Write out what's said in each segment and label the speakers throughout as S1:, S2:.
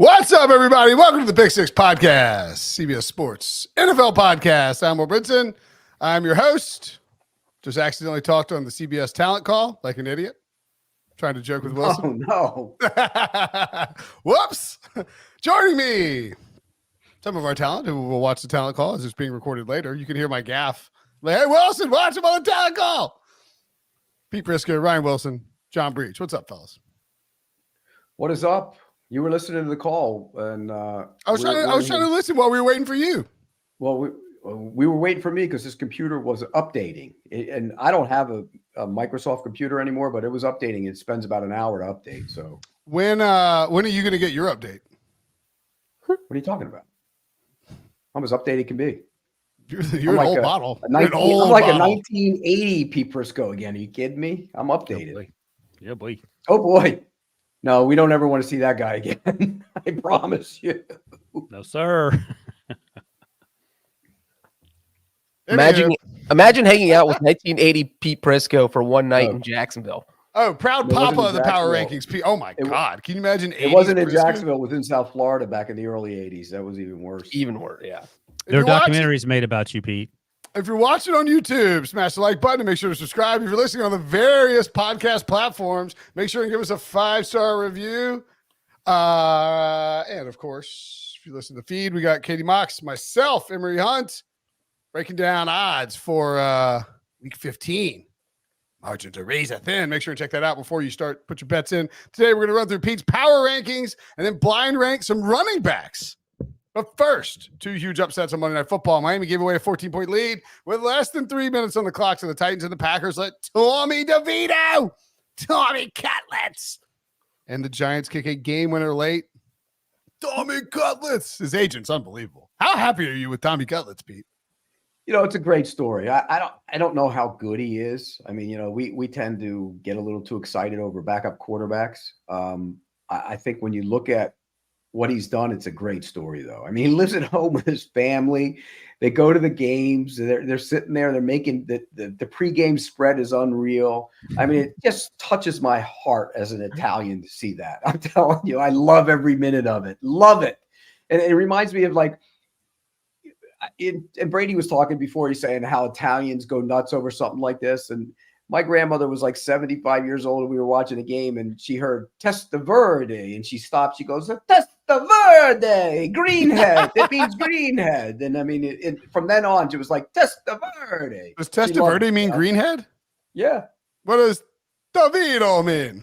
S1: What's up, everybody? Welcome to the Big Six Podcast, CBS Sports NFL Podcast. I'm Brinson. I'm your host. Just accidentally talked on the CBS talent call like an idiot. Trying to joke with Wilson.
S2: Oh, no.
S1: Whoops. Joining me, some of our talent who will watch the talent call as it's being recorded later. You can hear my gaffe. Like, hey, Wilson, watch him on the talent call. Pete Prisco, Ryan Wilson, John Breech. What's up, fellas?
S2: What is up? You were listening to the call, and
S1: I was trying to listen while we were waiting for you.
S2: Well, we were waiting for me because this computer was updating, and I don't have a Microsoft computer anymore, but it was updating. It spends about an hour to update. So
S1: when are you going to get your update?
S2: What are you talking about? I'm as updated can be.
S1: You're an old bottle.
S2: I'm like a 1980 Pete Prisco again. Are you kidding me? I'm updated.
S3: Yeah, boy.
S2: Oh boy. No, we don't ever want to see that guy again. I promise you.
S3: No, sir.
S4: Imagine hanging out with 1980 Pete Prisco for one night in Jacksonville.
S1: Oh, proud papa of the power rankings. Oh, my God. Can you imagine?
S2: It wasn't in Jacksonville. It was in South Florida back in the early 80s. That was even worse.
S4: Even worse, yeah.
S3: There are documentaries made about you, Pete.
S1: If you're watching on YouTube, smash the like button and make sure to subscribe. If you're listening on the various podcast platforms, make sure and give us a 5-star review. And, of course, if you listen to the feed, we got Katie Mox, myself, Emery Hunt, breaking down odds for Week 15. Margin to razor thin. Make sure and check that out before you put your bets in. Today, we're going to run through Pete's power rankings and then blind rank some running backs. But first, 2 huge upsets on Monday Night Football. Miami gave away a 14-point lead with less than 3 minutes on the clock to the Titans, and the Packers let Tommy Cutlets, and the Giants kick a game winner late. Tommy Cutlets, his agent's unbelievable. How happy are you with Tommy Cutlets, Pete?
S2: You know, it's a great story. I don't know how good he is. I mean, you know, we tend to get a little too excited over backup quarterbacks. I think when you look at what he's done, it's a great story, though. I mean, he lives at home with his family. They go to the games. They're sitting there. They're making the pregame spread is unreal. I mean, it just touches my heart as an Italian to see that. I'm telling you, I love every minute of it. Love it. And it reminds me of and Brady was talking before, he's saying how Italians go nuts over something like this. And my grandmother was like 75 years old, and we were watching a game, and she heard Testa Verde, and she stopped. She goes, Testa Verde, greenhead. It means greenhead. And I mean, from then on, she was like, Testa Verde.
S1: Does Testa Verde mean greenhead?
S2: Yeah.
S1: What does DeVito mean?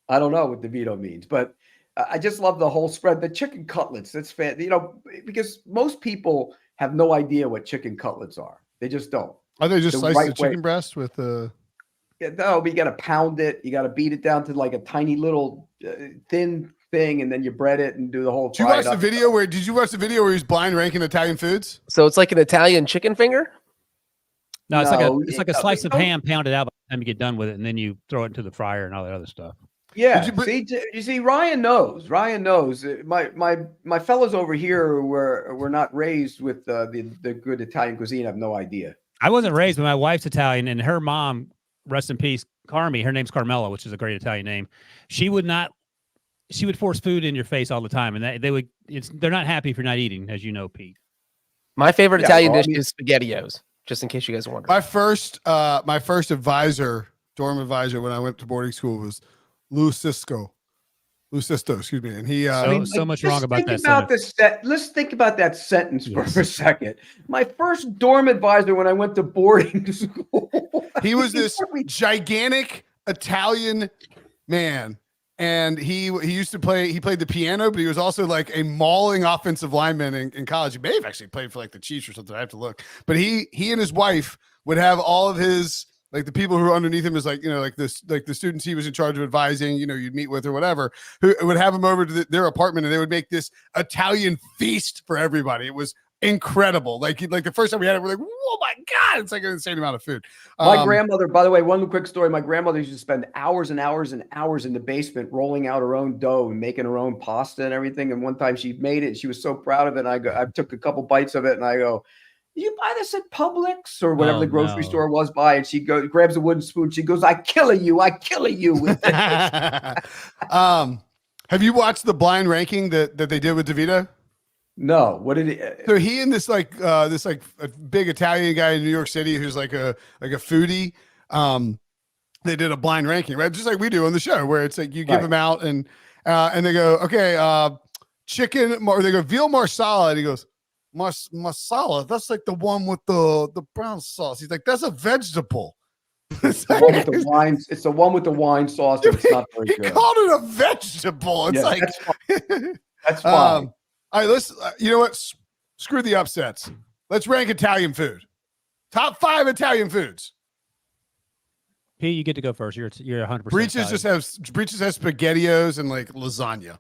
S2: I don't know what DeVito means, but I just love the whole spread. The chicken cutlets, that's you know, because most people have no idea what chicken cutlets are. They just don't.
S1: Are they just sliced the chicken breast with the...
S2: No, but you got to pound it. You got to beat it down to like a tiny little thin thing, and then you bread it and do the whole.
S1: Did you watch the video where he's blind ranking Italian foods?
S4: So it's like an Italian chicken finger?
S3: No, it's like a slice of ham pounded out by the time you get done with it, and then you throw it into the fryer and all that other stuff.
S2: Yeah, you see, Ryan knows. My fellows over here were not raised with the good Italian cuisine. I have no idea.
S3: I wasn't raised, but my wife's Italian, and her mom, rest in peace, Carmi, her name's Carmela, which is a great Italian name. She would force food in your face all the time, and they're not happy if you're not eating, as you know, Pete.
S4: My favorite Italian dish is SpaghettiOs, just in case you guys are wondering.
S1: My first dorm advisor when I went to boarding school was Lucisto, excuse me. And he
S3: so much wrong about that
S2: sentence. Let's think about that sentence for a second. My first dorm advisor when I went to boarding school.
S1: He was this gigantic Italian man. And he played the piano, but he was also like a mauling offensive lineman in college. He may have actually played for like the Chiefs or something. I have to look. But he and his wife would have all of his, like the people who were underneath him is like, you know, like this, like the students he was in charge of advising, you know, you'd meet with or whatever, who would have him over to their apartment, and they would make this Italian feast for everybody. It was incredible. Like the first time we had it, we're like, oh my God, it's like an insane amount of food.
S2: My grandmother, by the way, one quick story. My grandmother used to spend hours and hours and hours in the basement rolling out her own dough and making her own pasta and everything. And one time she made it, and she was so proud of it. And I took a couple bites of it, and I go, "Did you buy this at Publix or whatever the grocery store was by?" And she grabs a wooden spoon. She goes, I kill you with this."
S1: Have you watched the blind ranking that they did with DeVito?
S2: No. What did he?
S1: So he and this a big Italian guy in New York City who's like a foodie. They did a blind ranking, right? Just like we do on the show, where it's like you give them out and they go, okay, chicken, or they go veal marsala, and he goes, marsala. That's like the one with the brown sauce. He's like, that's a vegetable.
S2: It's the one with the wine. It's the one with the wine sauce. And it's not very
S1: He
S2: good.
S1: called it a vegetable. It's like
S2: that's fine.
S1: All right, let's. You know what? Screw the upsets. Let's rank Italian food. Top 5 Italian foods.
S3: Pete, you get to go first. You're 100%.
S1: Breeches has SpaghettiOs and like lasagna.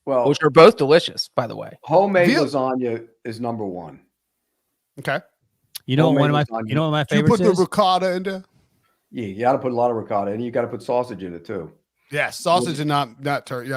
S2: Well,
S4: Which are both delicious, by the way.
S2: homemade lasagna is number 1.
S1: Okay.
S3: You know
S2: Homemade
S3: one of my
S2: lasagna.
S3: you know what my
S1: Do you
S3: favorites
S1: put
S3: is?
S1: the ricotta in there?
S2: Yeah, you got to put a lot of ricotta, and you got to put sausage in it too.
S1: Yeah, sausage and not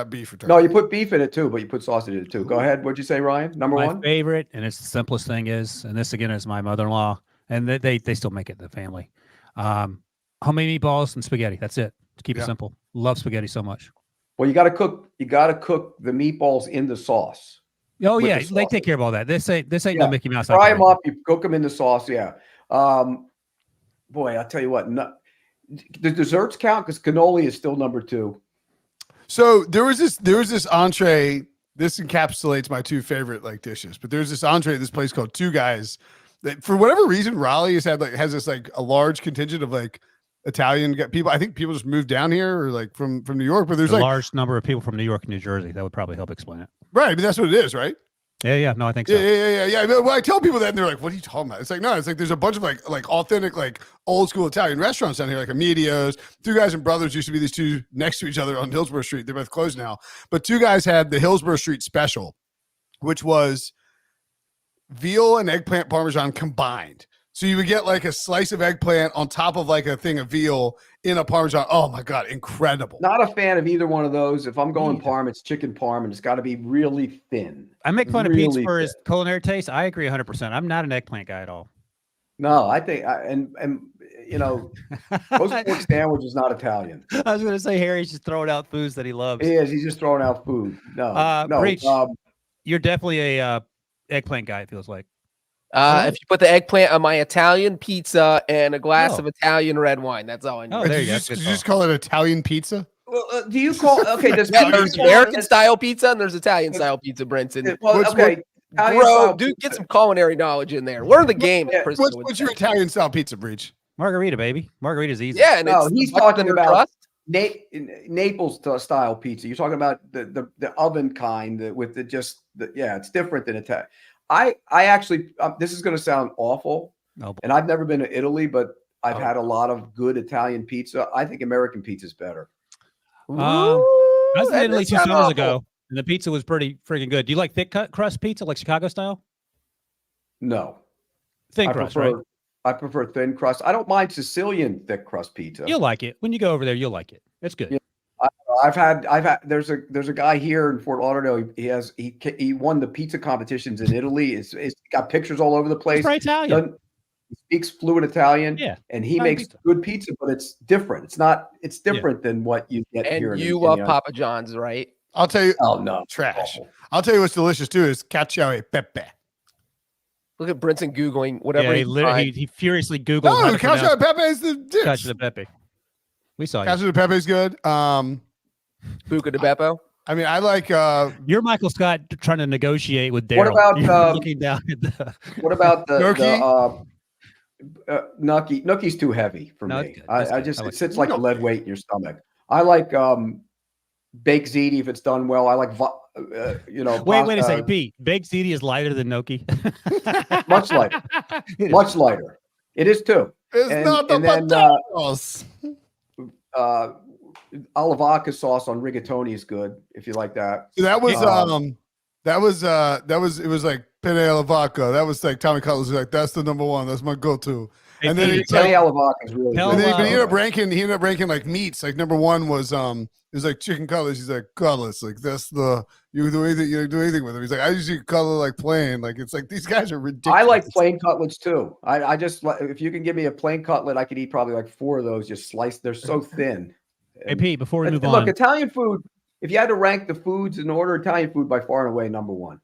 S1: beef or turkey.
S2: No, you put beef in it too, but you put sausage in it too. Go ahead. What'd you say, Ryan? Number
S3: My
S2: 1?
S3: favorite, and it's the simplest thing is, and this again is my mother-in-law, and they still make it in the family. Homemade meatballs and spaghetti. That's it. To keep it simple. Love spaghetti so much.
S2: Well, you got to cook the meatballs in the sauce.
S3: Oh
S2: With
S3: yeah,
S2: the
S3: they take care of all that. This ain't no Mickey Mouse.
S2: Fry them up. You cook them in the sauce. Yeah. Boy, I'll tell you what. The desserts count because cannoli is still number 2.
S1: So there was this entree. This encapsulates my 2 favorite like dishes. But there's this entree at this place called Two Guys that for whatever reason Raleigh has this like a large contingent of like Italian people. I think people just moved down here or like from New York. But there's
S3: a
S1: like
S3: large number of people from New York and New Jersey. That would probably help explain it.
S1: Right. I mean, that's what it is, right?
S3: Yeah. No, I think so.
S1: Yeah. Well, I tell people that and they're like, what are you talking about? It's like, no, it's like there's a bunch of like authentic, like old school Italian restaurants down here, like Amedio's. Two Guys and Brothers used to be these two next to each other on Hillsborough Street. They're both closed now. But Two Guys had the Hillsborough Street special, which was veal and eggplant parmesan combined. So you would get like a slice of eggplant on top of like a thing of veal in a parmesan. Oh my God, incredible.
S2: Not a fan of either one of those. If I'm going parm, it's chicken parm, and it's got to be really thin.
S3: I make fun of Pete for his culinary taste. I agree 100%. I'm not an eggplant guy at all.
S2: No, I think, and you know, roast pork sandwich is not Italian.
S3: I was going to say Harry's just throwing out foods that he loves.
S2: He is. He's just throwing out food. No.
S3: Breech, you're definitely a eggplant guy, it feels like.
S4: If you put the eggplant on my Italian pizza and a glass of Italian red wine, that's all I need.
S3: Oh, there you go.
S1: Did you just call it Italian pizza?
S2: Well, do you call there's
S4: American style pizza and there's Italian style pizza, Brinson.
S2: Well, okay.
S4: Bro, dude, get some culinary knowledge in there. Learn the game.
S1: What's your Italian style pizza, Breech?
S3: Margarita, baby. Margarita's easy.
S2: Yeah, and he's talking about Naples style pizza. You're talking about the oven kind with it's different than Italian. I actually, this is going to sound awful, and I've never been to Italy, but I've had a lot of good Italian pizza. I think American pizza is better.
S3: I was in Italy 2 summers ago, and the pizza was pretty freaking good. Do you like thick crust pizza, like Chicago style?
S2: No.
S3: Thin crust, right?
S2: I prefer thin crust. I don't mind Sicilian thick crust pizza.
S3: You'll like it. When you go over there, you'll like it. It's good.
S2: Yeah. I've had there's a guy here in Fort Lauderdale. He won the pizza competitions in Italy. It's got pictures all over the place.
S3: It's Italian.
S2: He speaks fluent Italian.
S3: Yeah,
S2: and he makes good pizza, but it's different. It's different than what you get here.
S4: And you love Papa John's, right?
S1: I'll tell you.
S2: Oh no,
S1: trash. I'll tell you what's delicious too is cacio e pepe.
S4: Look at Brinson Googling whatever.
S3: Yeah, he furiously Googled.
S1: No, cacio e pepe is the dish.
S3: Cacio e pepe. We saw you.
S1: Cacio e pepe is good.
S4: Buca de Beppo.
S1: I mean, I like.
S3: You're Michael Scott trying to negotiate with Daryl.
S2: What about
S3: looking down at the?
S2: What about the
S1: gnocchi?
S2: Gnocchi? Gnocchi's too heavy for me. It sits like a lead weight in your stomach. I like baked ziti if it's done well. I like
S3: Wait a second, Pete. Baked ziti is lighter than gnocchi.
S2: Much lighter. Much lighter. It is too.
S1: It's not the potatoes.
S2: Alavaca sauce on rigatoni is good if you like that.
S1: So that was it was like penne alla vodka. That was like Tommy Cutler's like that's the number one. That's my go-to.
S3: Hey,
S1: and then
S2: penne alla vodka is really
S1: good.
S2: And then
S1: he ended up ranking like meats. Like number one was it was like chicken cutlets. He's like cutlets. Like that's you can do anything with them. He's like I usually cutlet like plain. Like it's like these guys are ridiculous.
S2: I like plain cutlets too. I just if you can give me a plain cutlet, I could eat probably like 4 of those just sliced. They're so thin.
S3: Hey Pete, before we move on,
S2: look, Italian food if you had to rank the foods in order, Italian food by far and away number one.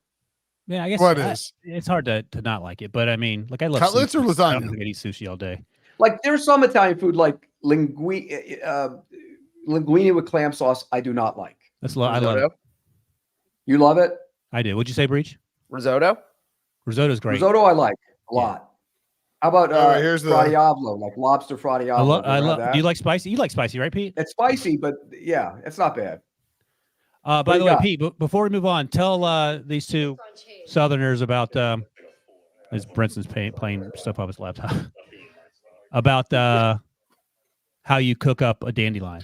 S3: Yeah, I guess
S1: What is?
S3: it's hard to not like it, but I mean, like I love
S1: Cutlets
S3: sushi.
S1: or lasagna?
S3: I don't think I'd eat sushi all day.
S2: Like there's some Italian food like linguine with clam sauce. I do not like.
S3: I love it.
S2: You love it?
S3: I do. What'd you say, Breech?
S4: Risotto.
S3: Risotto's great.
S2: Risotto I like a lot. How about
S1: here's the
S2: Fradiavolo, like lobster Fradiavolo?
S3: I love. Do you like spicy? You like spicy, right, Pete?
S2: It's spicy, but yeah, it's not bad.
S3: By the way, Pete, before we move on, tell these two Southerners about as Brinson's playing stuff off his laptop about how you cook up a dandelion.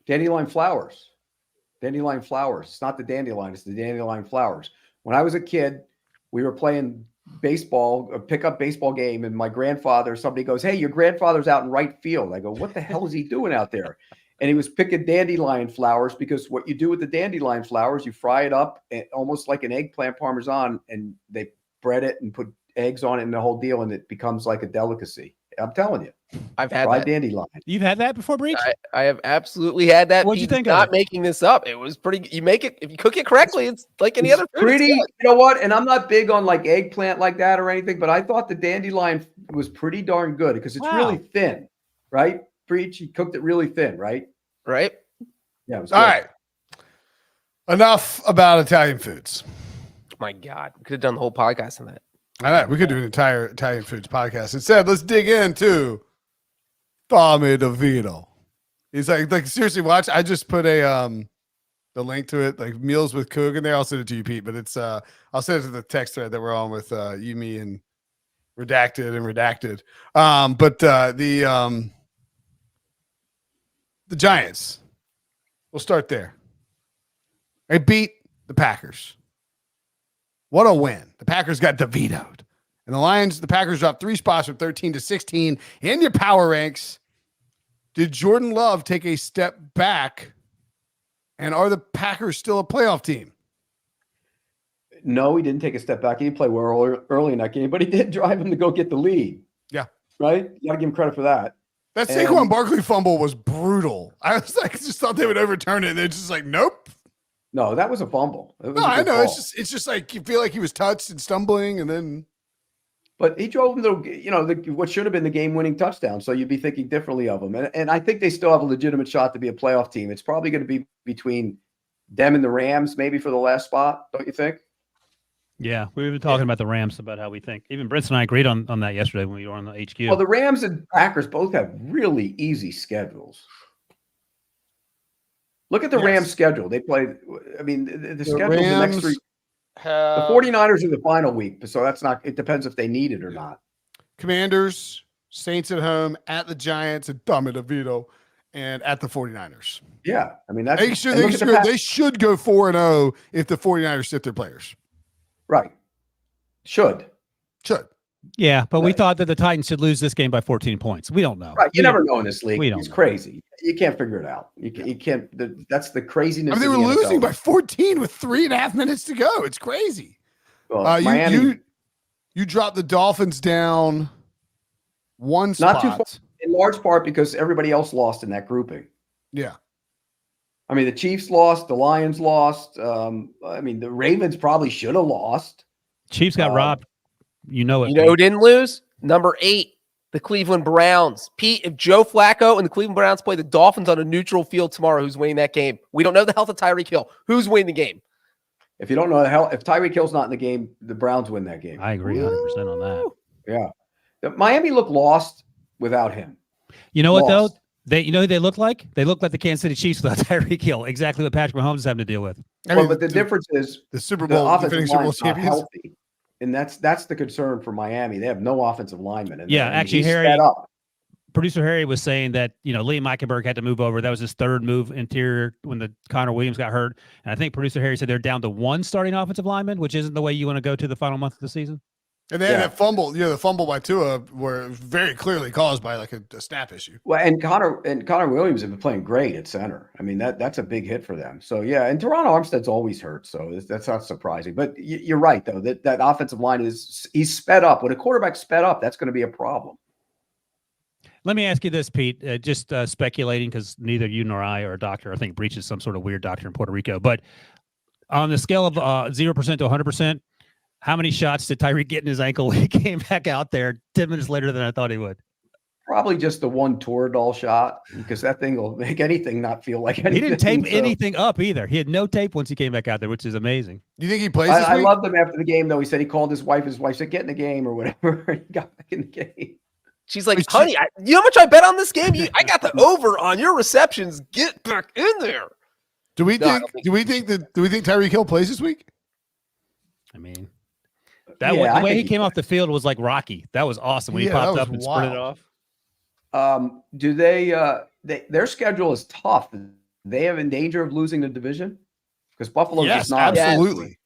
S2: Dandelion flowers. Dandelion flowers. It's not the dandelion, it's the dandelion flowers. When I was a kid, we were playing baseball, a pickup baseball game, and my grandfather, somebody goes, "Hey, your grandfather's out in right field." I go, "What the hell is he doing out there?" And he was picking dandelion flowers, because what you do with the dandelion flowers, you fry it up almost like an eggplant parmesan, and they bread it and put eggs on it and the whole deal, and it becomes like a delicacy. I'm telling you.
S4: I've had
S2: fried
S4: that.
S2: dandelion.
S3: You've had that before, Breech?
S4: I have absolutely had that.
S3: What'd you think of
S4: Not
S3: it?
S4: making this up. It was pretty. You make it if you cook it correctly. It's like any other food.
S2: Pretty. You know what? And I'm not big on like eggplant like that or anything, but I thought the dandelion was pretty darn good because it's really thin, right? Breech, he cooked it really thin, right?
S4: Right.
S2: Yeah. It was
S1: all
S2: good.
S1: right. Enough about Italian foods.
S4: My God, we could have done the whole podcast on that.
S1: All right, we could do an entire Italian foods podcast. Instead, let's dig into Tommy DeVito. He's like seriously, watch. I just put the link to it, like Meals with Coog in there. I'll send it to you, Pete. But it's I'll send it to the text thread that we're on with you, me, and redacted. But the Giants. We'll start there. They beat the Packers. What a win. The Packers got DeVitoed. And the Packers dropped 3 spots from 13 to 16 in your power ranks. Did Jordan Love take a step back? And are the Packers still a playoff team?
S2: No, he didn't take a step back. He didn't play well early in that game, but he did drive him to go get the lead.
S1: Yeah.
S2: Right? You got to give him credit for that.
S1: That Saquon Barkley fumble was brutal. I was like, just thought they would overturn it. And they're just like, nope.
S2: No, that was a fumble.
S1: No, I know. It's just like you feel like he was touched and stumbling, and then.
S2: But he drove him to, what should have been the game-winning touchdown. So you'd be thinking differently of him. And I think they still have a legitimate shot to be a playoff team. It's probably going to be between them and the Rams, maybe for the last spot. Don't you think?
S3: Yeah, we were talking about the Rams, about how we think. Even Brinson and I agreed on that yesterday when we were on the HQ.
S2: Well, the Rams and Packers both have really easy schedules. Look at the Rams schedule. They play, I mean, the schedule the next 3. The 49ers are the final week, so that's not, it depends if they need it or not.
S1: Commanders, Saints at home, at the Giants, at Tommy DeVito, and at the 49ers.
S2: Yeah. I mean, that's
S1: they should go 4-0 if the 49ers sit their players.
S2: Right. Should.
S3: Yeah, but we thought that the Titans should lose this game by 14 points. We don't know.
S2: Right. You never know in this league.
S3: It's
S2: crazy. You can't figure it out. You can't. That's the craziness.
S1: I mean, they were losing by 14 with 3.5 minutes to go. It's crazy.
S2: Well,
S1: Miami, you dropped the Dolphins down 1 spot.
S2: Not too far, in large part because everybody else lost in that grouping.
S1: Yeah.
S2: I mean, the Chiefs lost. The Lions lost. I mean, the Ravens probably should have lost.
S3: Chiefs got robbed. You know it.
S4: You know who didn't lose? Number 8, the Cleveland Browns. Pete, if Joe Flacco and the Cleveland Browns play the Dolphins on a neutral field tomorrow, who's winning that game? We don't know the health of Tyreek Hill. Who's winning the game?
S2: If you don't know the hell, if Tyreek Hill's not in the game, the Browns win that game.
S3: I agree 100% on that.
S2: Yeah. Miami looked lost without him.
S3: You know what, though? You know who they look like? They look like the Kansas City Chiefs without Tyreek Hill. Exactly what Patrick Mahomes is having to deal with.
S2: But the difference is
S1: the Super Bowl, defending Super Bowl champions.
S2: Healthy. And that's the concern for Miami. They have no offensive linemen.
S3: Actually, producer Harry was saying that, Liam Eichenberg had to move over. That was his 3rd move interior when the Connor Williams got hurt. And I think producer Harry said they're down to 1 starting offensive lineman, which isn't the way you want to go to the final month of the season.
S1: And then that fumble, the fumble by Tua were very clearly caused by like a snap issue.
S2: Well, and Connor Williams have been playing great at center. I mean, that's a big hit for them. So yeah, and Teron Armstead's always hurt, so that's not surprising. But you're right though, that offensive line he's sped up. When a quarterback's sped up, that's going to be a problem.
S3: Let me ask you this, Pete. Just speculating, because neither you nor I are a doctor. I think Breech is some sort of weird doctor in Puerto Rico. But on the scale of 0% to 100%, how many shots did Tyreek get in his ankle when he came back out there 10 minutes later than I thought he would?
S2: Probably just the one Toradol shot, because that thing will make anything not feel like anything.
S3: He didn't tape anything up either. He had no tape once he came back out there, which is amazing.
S1: Do you think he plays this
S2: I
S1: week?
S2: loved him after the game, though. He said he called his wife. His wife said, "Get in the game," or whatever. He got back in the game.
S4: She's like, honey, you know how much I bet on this game? I got the over on your receptions. Get back in there.
S1: Do we think Tyreek Hill plays this week?
S3: I mean, the way he came off the field was like Rocky. That was awesome when he popped up and sprinted off.
S2: Do their schedule is tough. They have in danger of losing the division because Buffalo is not.
S1: Absolutely.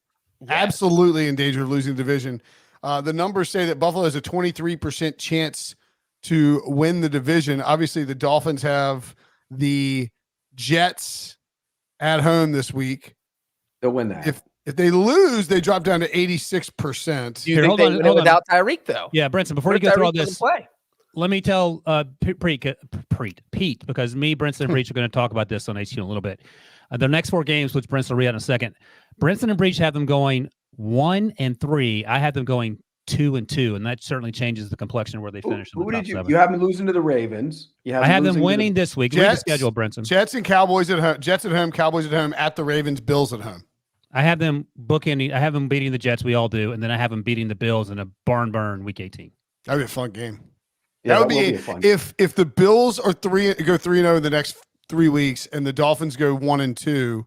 S1: Yes. Absolutely in danger of losing the division. The numbers say that Buffalo has a 23% chance to win the division. Obviously, the Dolphins have the Jets at home this week.
S2: They'll win that.
S1: If they lose, they drop down to 86%.
S4: Do you think they win it without Tyreek, though?
S3: Yeah, Brinson, before you go through all this, let me tell Pete, because me, Brinson, and Breech are going to talk about this on HQ in a little bit. The next 4 games, which Brinson will read out in a second, Brinson and Breech have them going 1-3. I have them going 2-2, and that certainly changes the complexion of where they finish.
S2: Who did you? You have them losing to the Ravens.
S3: I have them winning this week. Read the schedule, Brinson.
S1: Jets and Cowboys at home. Jets at home. Cowboys at home. At the Ravens. Bills at home.
S3: I have them bookending. I have them beating the Jets. We all do, and then I have them beating the Bills in a barn burn week 18.
S1: That'd be a fun game.
S2: Yeah,
S1: that would be fun. If the Bills are go 3-0 in the next 3 weeks, and the Dolphins go 1-2.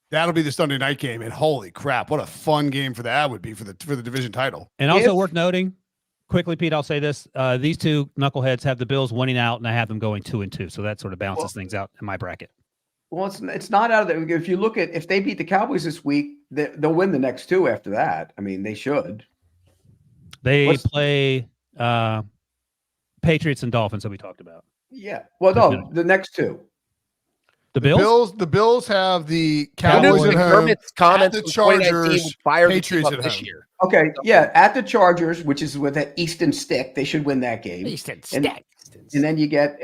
S1: That'll be the Sunday night game, and holy crap, what a fun game for that would be for the division title.
S3: And also worth noting, quickly, Pete, I'll say this: these two knuckleheads have the Bills winning out, and I have them going 2-2. So that sort of balances things out in my bracket.
S2: Well, it's not out of there. If you look at if they beat the Cowboys this week, they'll win the next 2 after that. I mean, they should.
S3: They play Patriots and Dolphins that we talked about.
S2: Yeah. Well, no, the next 2.
S3: The Bills?
S1: The Bills have the Cowboys at home. At the Chargers, Patriots at home.
S2: Year. Okay, yeah, at the Chargers, which is with an Easton stick, they should win that game.
S4: Easton stick.
S2: And then you get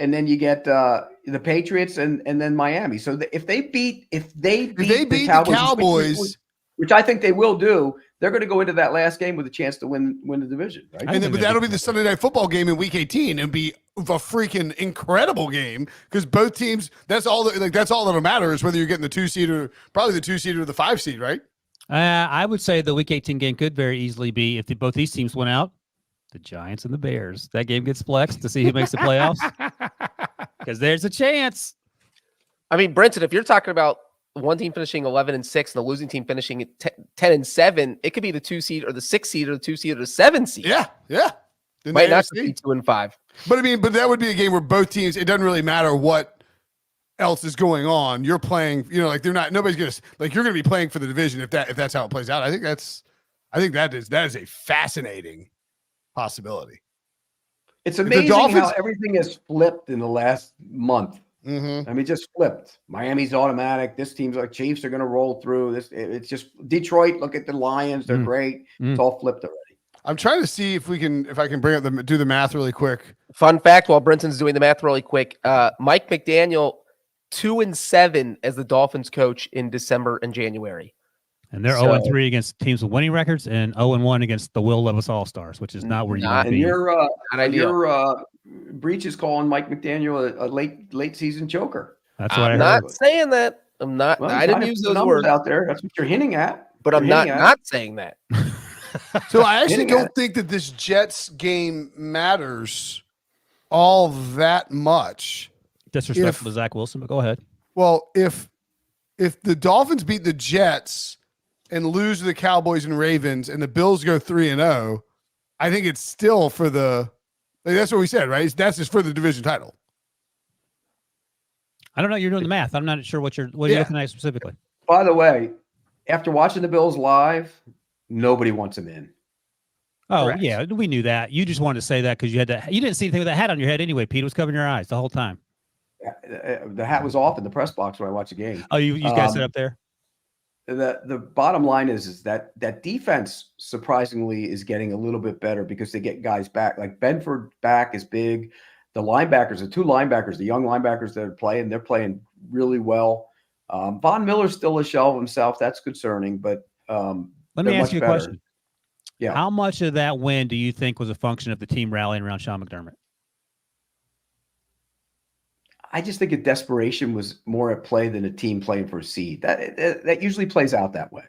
S2: the Patriots and then Miami. So if they beat the Cowboys, which I think they will do, they're going to go into that last game with a chance to win the division, right?
S1: But that'll be the Sunday night football game in week 18 and be a freaking incredible game because both teams. That's all that'll matter is whether you're getting the 2 seed or probably the 2 seed or the 5 seed, right?
S3: I would say the week 18 game could very easily be if both these teams went out. The Giants and the Bears. That game gets flexed to see who makes the playoffs because there's a chance.
S4: I mean, Brinson, if you're talking about one team finishing 11-6 and the losing team finishing at 10-7, it could be the 2 seed or the 6 seed or the 2 seed or the 7 seed.
S1: Yeah.
S4: Might not be 2-5.
S1: But that would be a game where both teams. It doesn't really matter what else is going on. You're playing. They're not. Nobody's gonna you're gonna be playing for the division if that's how it plays out. I think that is a fascinating possibility.
S2: It's amazing how everything has flipped in the last month.
S1: Mm-hmm.
S2: I mean, just flipped. Miami's automatic. This team's like Chiefs are going to roll through. It's just Detroit. Look at the Lions; they're great. It's all flipped already. I'm
S1: trying to see if I can bring up do the math really quick.
S4: Fun fact: while Brinson's doing the math really quick, Mike McDaniel 2-7 as the Dolphins coach in December and January.
S3: And they're 0-3 against teams with winning records and 0-1 against the Will Levis All-Stars, which is not where you want to be.
S2: Your Breech is calling Mike McDaniel a late season joker.
S3: That's what
S4: I'm not saying that. I'm not.
S2: Well,
S4: I didn't use those words
S2: out there. That's what you're hinting at.
S4: But I'm not saying that.
S1: So I actually don't think that this Jets game matters all that much.
S3: Disrespectful to Zach Wilson, but go ahead.
S1: Well, if the Dolphins beat the Jets and lose to the Cowboys and Ravens and the Bills go 3-0, I think it's still for the that's what we said, right? That's just for the division title.
S3: I don't know. You're doing the math. I'm not sure what you're looking at specifically.
S2: By the way, after watching the Bills live, nobody wants them in.
S3: Oh, correct. Yeah, we knew that. You just wanted to say that because you didn't see anything with that hat on your head anyway, Pete. It was covering your eyes the whole time.
S2: The hat was off in the press box when I watched the game.
S3: Oh, you guys sit up there?
S2: The bottom line is that defense surprisingly is getting a little bit better because they get guys back. Like Benford back is big. linebackers, the two linebackers, the young linebackers that are playing, they're playing really well. Von Miller's still a shell of himself. That's concerning, but
S3: let me ask you a question.
S2: Yeah.
S3: How much of that win do you think was a function of the team rallying around Sean McDermott?
S2: I just think a desperation was more at play than a team playing for a seed. That usually plays out that way.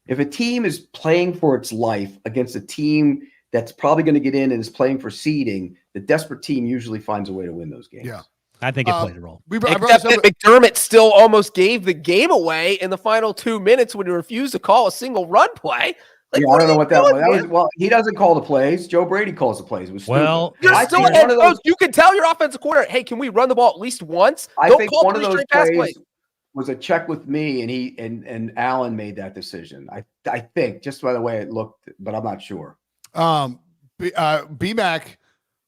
S2: If a team is playing for its life against a team that's probably going to get in and is playing for seeding, the desperate team usually finds a way to win those games.
S1: Yeah.
S3: I think it played a role.
S4: Except that McDermott still almost gave the game away in the final 2 minutes when he refused to call a single run play. Like,
S2: yeah, I don't know what that was. Well, he doesn't call the plays. Joe Brady calls the plays. It was
S3: well,
S4: you're still a head coach. You can tell your offensive coordinator, hey, can we run the ball at least once?
S2: I think one of those plays was a check with me, and he and Allen made that decision. I think, just by the way it looked, but I'm not sure.
S1: BMAC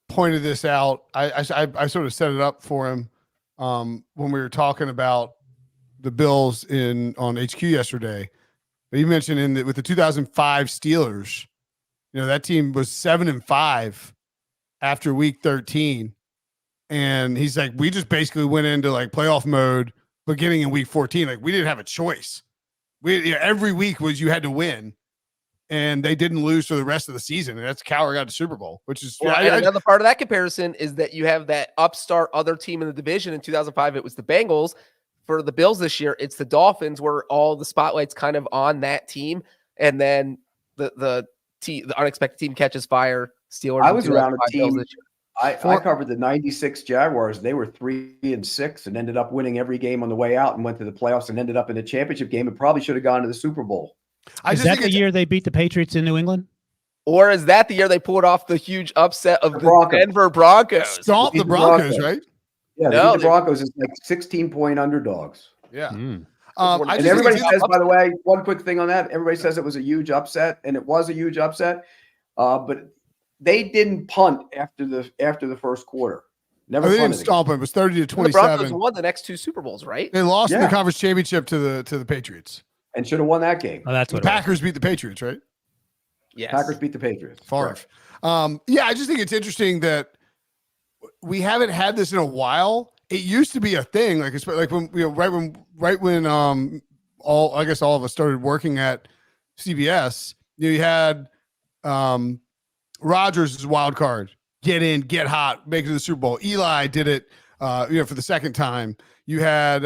S1: pointed this out. I sort of set it up for him when we were talking about the Bills on HQ yesterday. But he mentioned with the 2005 Steelers, that team was 7-5 after week 13, and he's like, we just basically went into like playoff mode beginning in week 14. Like, we didn't have a choice. Every week was you had to win. And they didn't lose for the rest of the season. And that's how we got to Super Bowl, which is
S4: another part of that comparison is that you have that upstart other team in the division. In 2005, it was the Bengals. For the Bills this year, it's the Dolphins, where all the spotlight's kind of on that team. And then the unexpected team catches fire. Steelers.
S2: I was around a team. I covered the 96 Jaguars. They were 3-6 and ended up winning every game on the way out and went to the playoffs and ended up in the championship game and probably should have gone to the Super Bowl.
S3: Is that the year they beat the Patriots in New England?
S4: Or is that the year they pulled off the huge upset of the Denver Broncos?
S1: Stomp the Broncos, right?
S2: Yeah, the Broncos is like 16-point underdogs.
S1: Yeah.
S2: And everybody says, by the way, one quick thing on that. Everybody says it was a huge upset, and it was a huge upset. But they didn't punt after the first quarter. Never.
S1: They didn't stomp them. It was 30-27.
S4: The Broncos won the next two Super Bowls, right?
S1: They lost in the conference championship to the Patriots.
S2: And should have won that game.
S3: Oh, that's what
S1: the Packers beat the Patriots, right?
S2: Yes. Packers beat the Patriots.
S1: Favre. I just think it's interesting that we haven't had this in a while. It used to be a thing, like when right when all of us started working at CBS. You had Rodgers as a wild card, get in, get hot, make it to the Super Bowl. Eli did it, for the second time. You had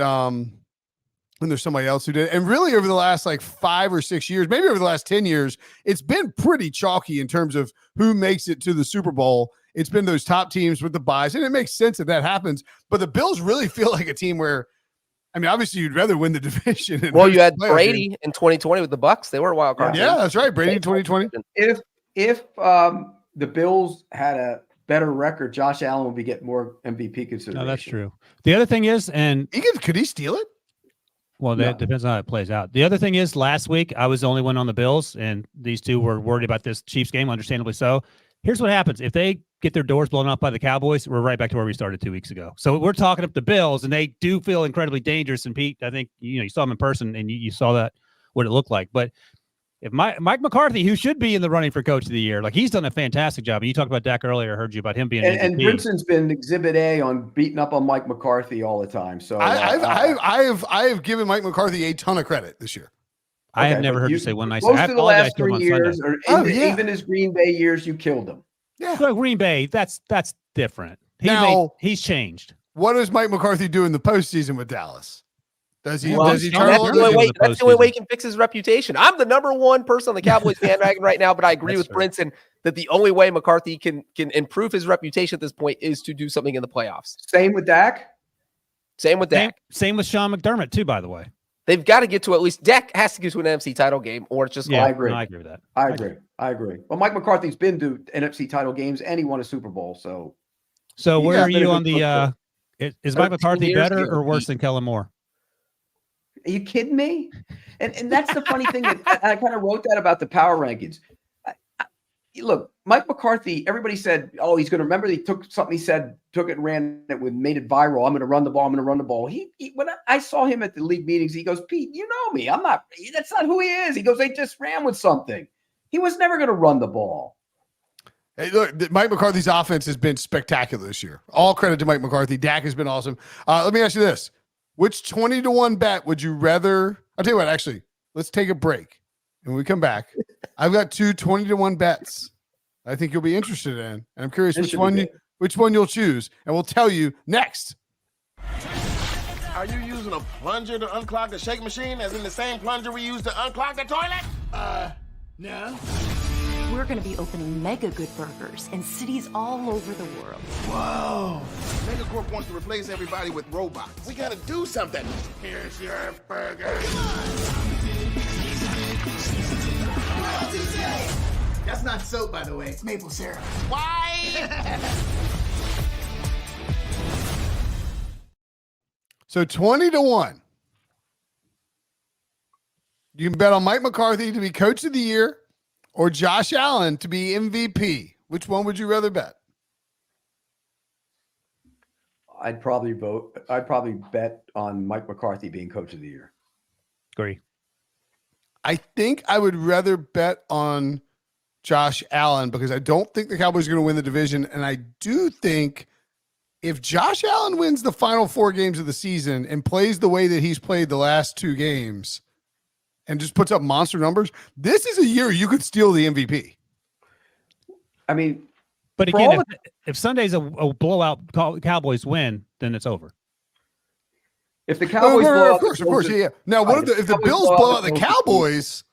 S1: and there's somebody else who did it. And really over the last like 5 or 6 years, maybe over the last 10 years, it's been pretty chalky in terms of who makes it to the Super Bowl. It's been those top teams with the buys, and it makes sense that happens. But the Bills really feel like a team where, I mean, obviously you'd rather win the division.
S4: Well, you had Brady in 2020 with the Bucs. They were a wild card.
S1: Yeah, that's right. Brady in 2020.
S2: If the Bills had a better record, Josh Allen would be getting more MVP consideration.
S3: No, that's true. The other thing is, and
S1: could he steal it?
S3: Well, that depends on how it plays out. The other thing is, last week I was the only one on the Bills, and these two were worried about this Chiefs game, understandably so. Here's what happens. If they get their doors blown up by the Cowboys, we're right back to where we started 2 weeks ago. So we're talking up the Bills, and they do feel incredibly dangerous. And Pete, I think, you saw them in person, and you saw that, what it looked like. But if Mike McCarthy, who should be in the running for Coach of the Year, like he's done a fantastic job. And you talked about Dak earlier. I heard you about him being
S2: and Brinson's been Exhibit A on beating up on Mike McCarthy all the time. So
S1: I have given Mike McCarthy a ton of credit this year.
S3: I have never heard you say one nice thing.
S2: Most of the last 3 years, or even his Green Bay years, you killed him.
S1: Yeah,
S3: so Green Bay, that's different. He's changed.
S1: What does Mike McCarthy do in the postseason with Dallas? Does he?
S4: That's the only way he can fix his reputation. I'm the number one person on the Cowboys bandwagon right now, but I agree with Brinson that the only way McCarthy can improve his reputation at this point is to do something in the playoffs.
S2: Same with Dak.
S3: Same with Sean McDermott too, by the way.
S4: They've got to get to at least Dak has to get to an NFC title game, or it's just.
S2: Yeah, I agree.
S3: No, I agree with that.
S2: I agree. Well, Mike McCarthy's been to NFC title games and he won a Super Bowl.
S3: So where are you on the? Is Mike McCarthy better or worse than Kellen Moore?
S2: Are you kidding me? And that's the funny thing. That I kind of wrote that about the power rankings. Look, Mike McCarthy, everybody said, oh, he's going to remember. He took something he said, took it and ran it made it viral. I'm going to run the ball. I'm going to run the ball. When I saw him at the league meetings, he goes, Pete, you know me. That's not who he is. He goes, they just ran with something. He was never going to run the ball.
S1: Hey, look, Mike McCarthy's offense has been spectacular this year. All credit to Mike McCarthy. Dak has been awesome. Let me ask you this. Which 20-1 bet would you rather? I'll tell you what, actually, let's take a break. And when we come back, I've got two 20-1 bets I think you'll be interested in. And I'm curious which one you'll choose. And we'll tell you next.
S5: Are you using a plunger to unclog the shake machine, as in the same plunger we use to unclog the toilet?
S6: No.
S7: We're going to be opening Mega Good Burgers in cities all over the world.
S5: Whoa. Megacorp wants to replace everybody with robots. We gotta do something. Here's your burger.
S6: That's not soap, by the way. It's maple syrup.
S5: Why?
S1: So 20-1. You can bet on Mike McCarthy to be coach of the year or Josh Allen to be MVP. Which one would you rather bet?
S2: I'd probably bet on Mike McCarthy being coach of the year.
S3: Agree.
S1: I think I would rather bet on Josh Allen because I don't think the Cowboys are going to win the division. And I do think if Josh Allen wins the final 4 games of the season and plays the way that he's played the last 2 games and just puts up monster numbers, this is a year you could steal the MVP.
S2: I mean,
S3: but again, if Sunday's a blowout Cowboys win, then it's over.
S2: If the Cowboys blow out,
S1: of course, yeah. Now, if the Bills blow out the Cowboys,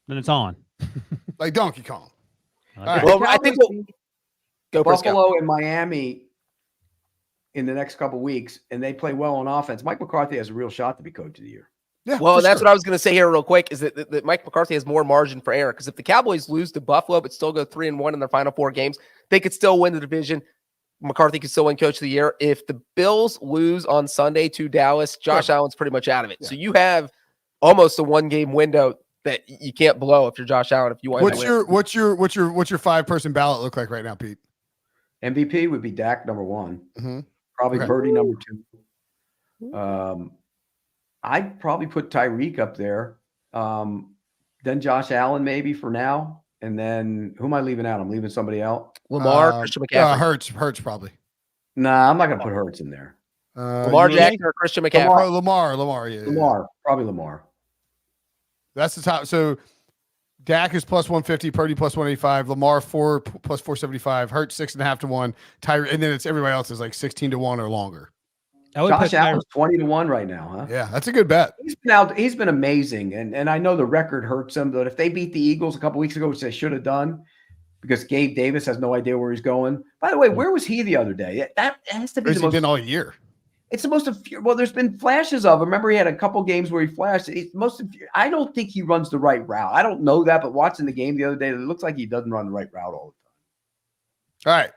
S3: then it's on.
S1: Like Donkey Kong.
S3: Right.
S4: Well, I think go
S2: Buffalo and Miami in the next couple of weeks, and they play well on offense. Mike McCarthy has a real shot to be coach of the year.
S1: Yeah,
S4: well, that's what I was going to say here real quick is that Mike McCarthy has more margin for error because if the Cowboys lose to Buffalo but still go 3-1 in their final 4 games, they could still win the division. McCarthy could still win coach of the year. If the Bills lose on Sunday to Dallas, Josh Allen's pretty much out of it. Yeah. So you have almost a 1-game window that you can't blow if you're Josh Allen. If you want
S1: what's your 5-person ballot look like right now, Pete?
S2: MVP would be Dak number 1, probably Purdy number 2. I'd probably put Tyreek up there. Then Josh Allen maybe for now. And then who am I leaving out? I'm leaving somebody out.
S4: Lamar, Christian McCaffrey.
S1: Hurts probably.
S2: Nah, I'm not going to put Hurts in there.
S4: Lamar Jackson or Christian McCaffrey?
S1: Lamar,
S2: probably Lamar.
S1: That's the top. So Dak is plus 150, Purdy plus 185, Lamar 4 plus 475, Hurts 6.5 to 1, Tyreek, and then it's everybody else is like 16 to 1 or longer.
S2: Josh Allen's 20-1 right now, huh?
S1: Yeah, that's a good bet.
S2: He's been amazing, and I know the record hurts him, but if they beat the Eagles a couple weeks ago, which they should have done, because Gabe Davis has no idea where he's going. By the way, where was he the other day? That has to be
S1: the most. Been all year.
S2: It's the most. Well, there's been flashes of him. Remember, he had a couple games where he flashed. I don't think he runs the right route. I don't know that, but watching the game the other day, it looks like he doesn't run the right route all the time.
S1: All right,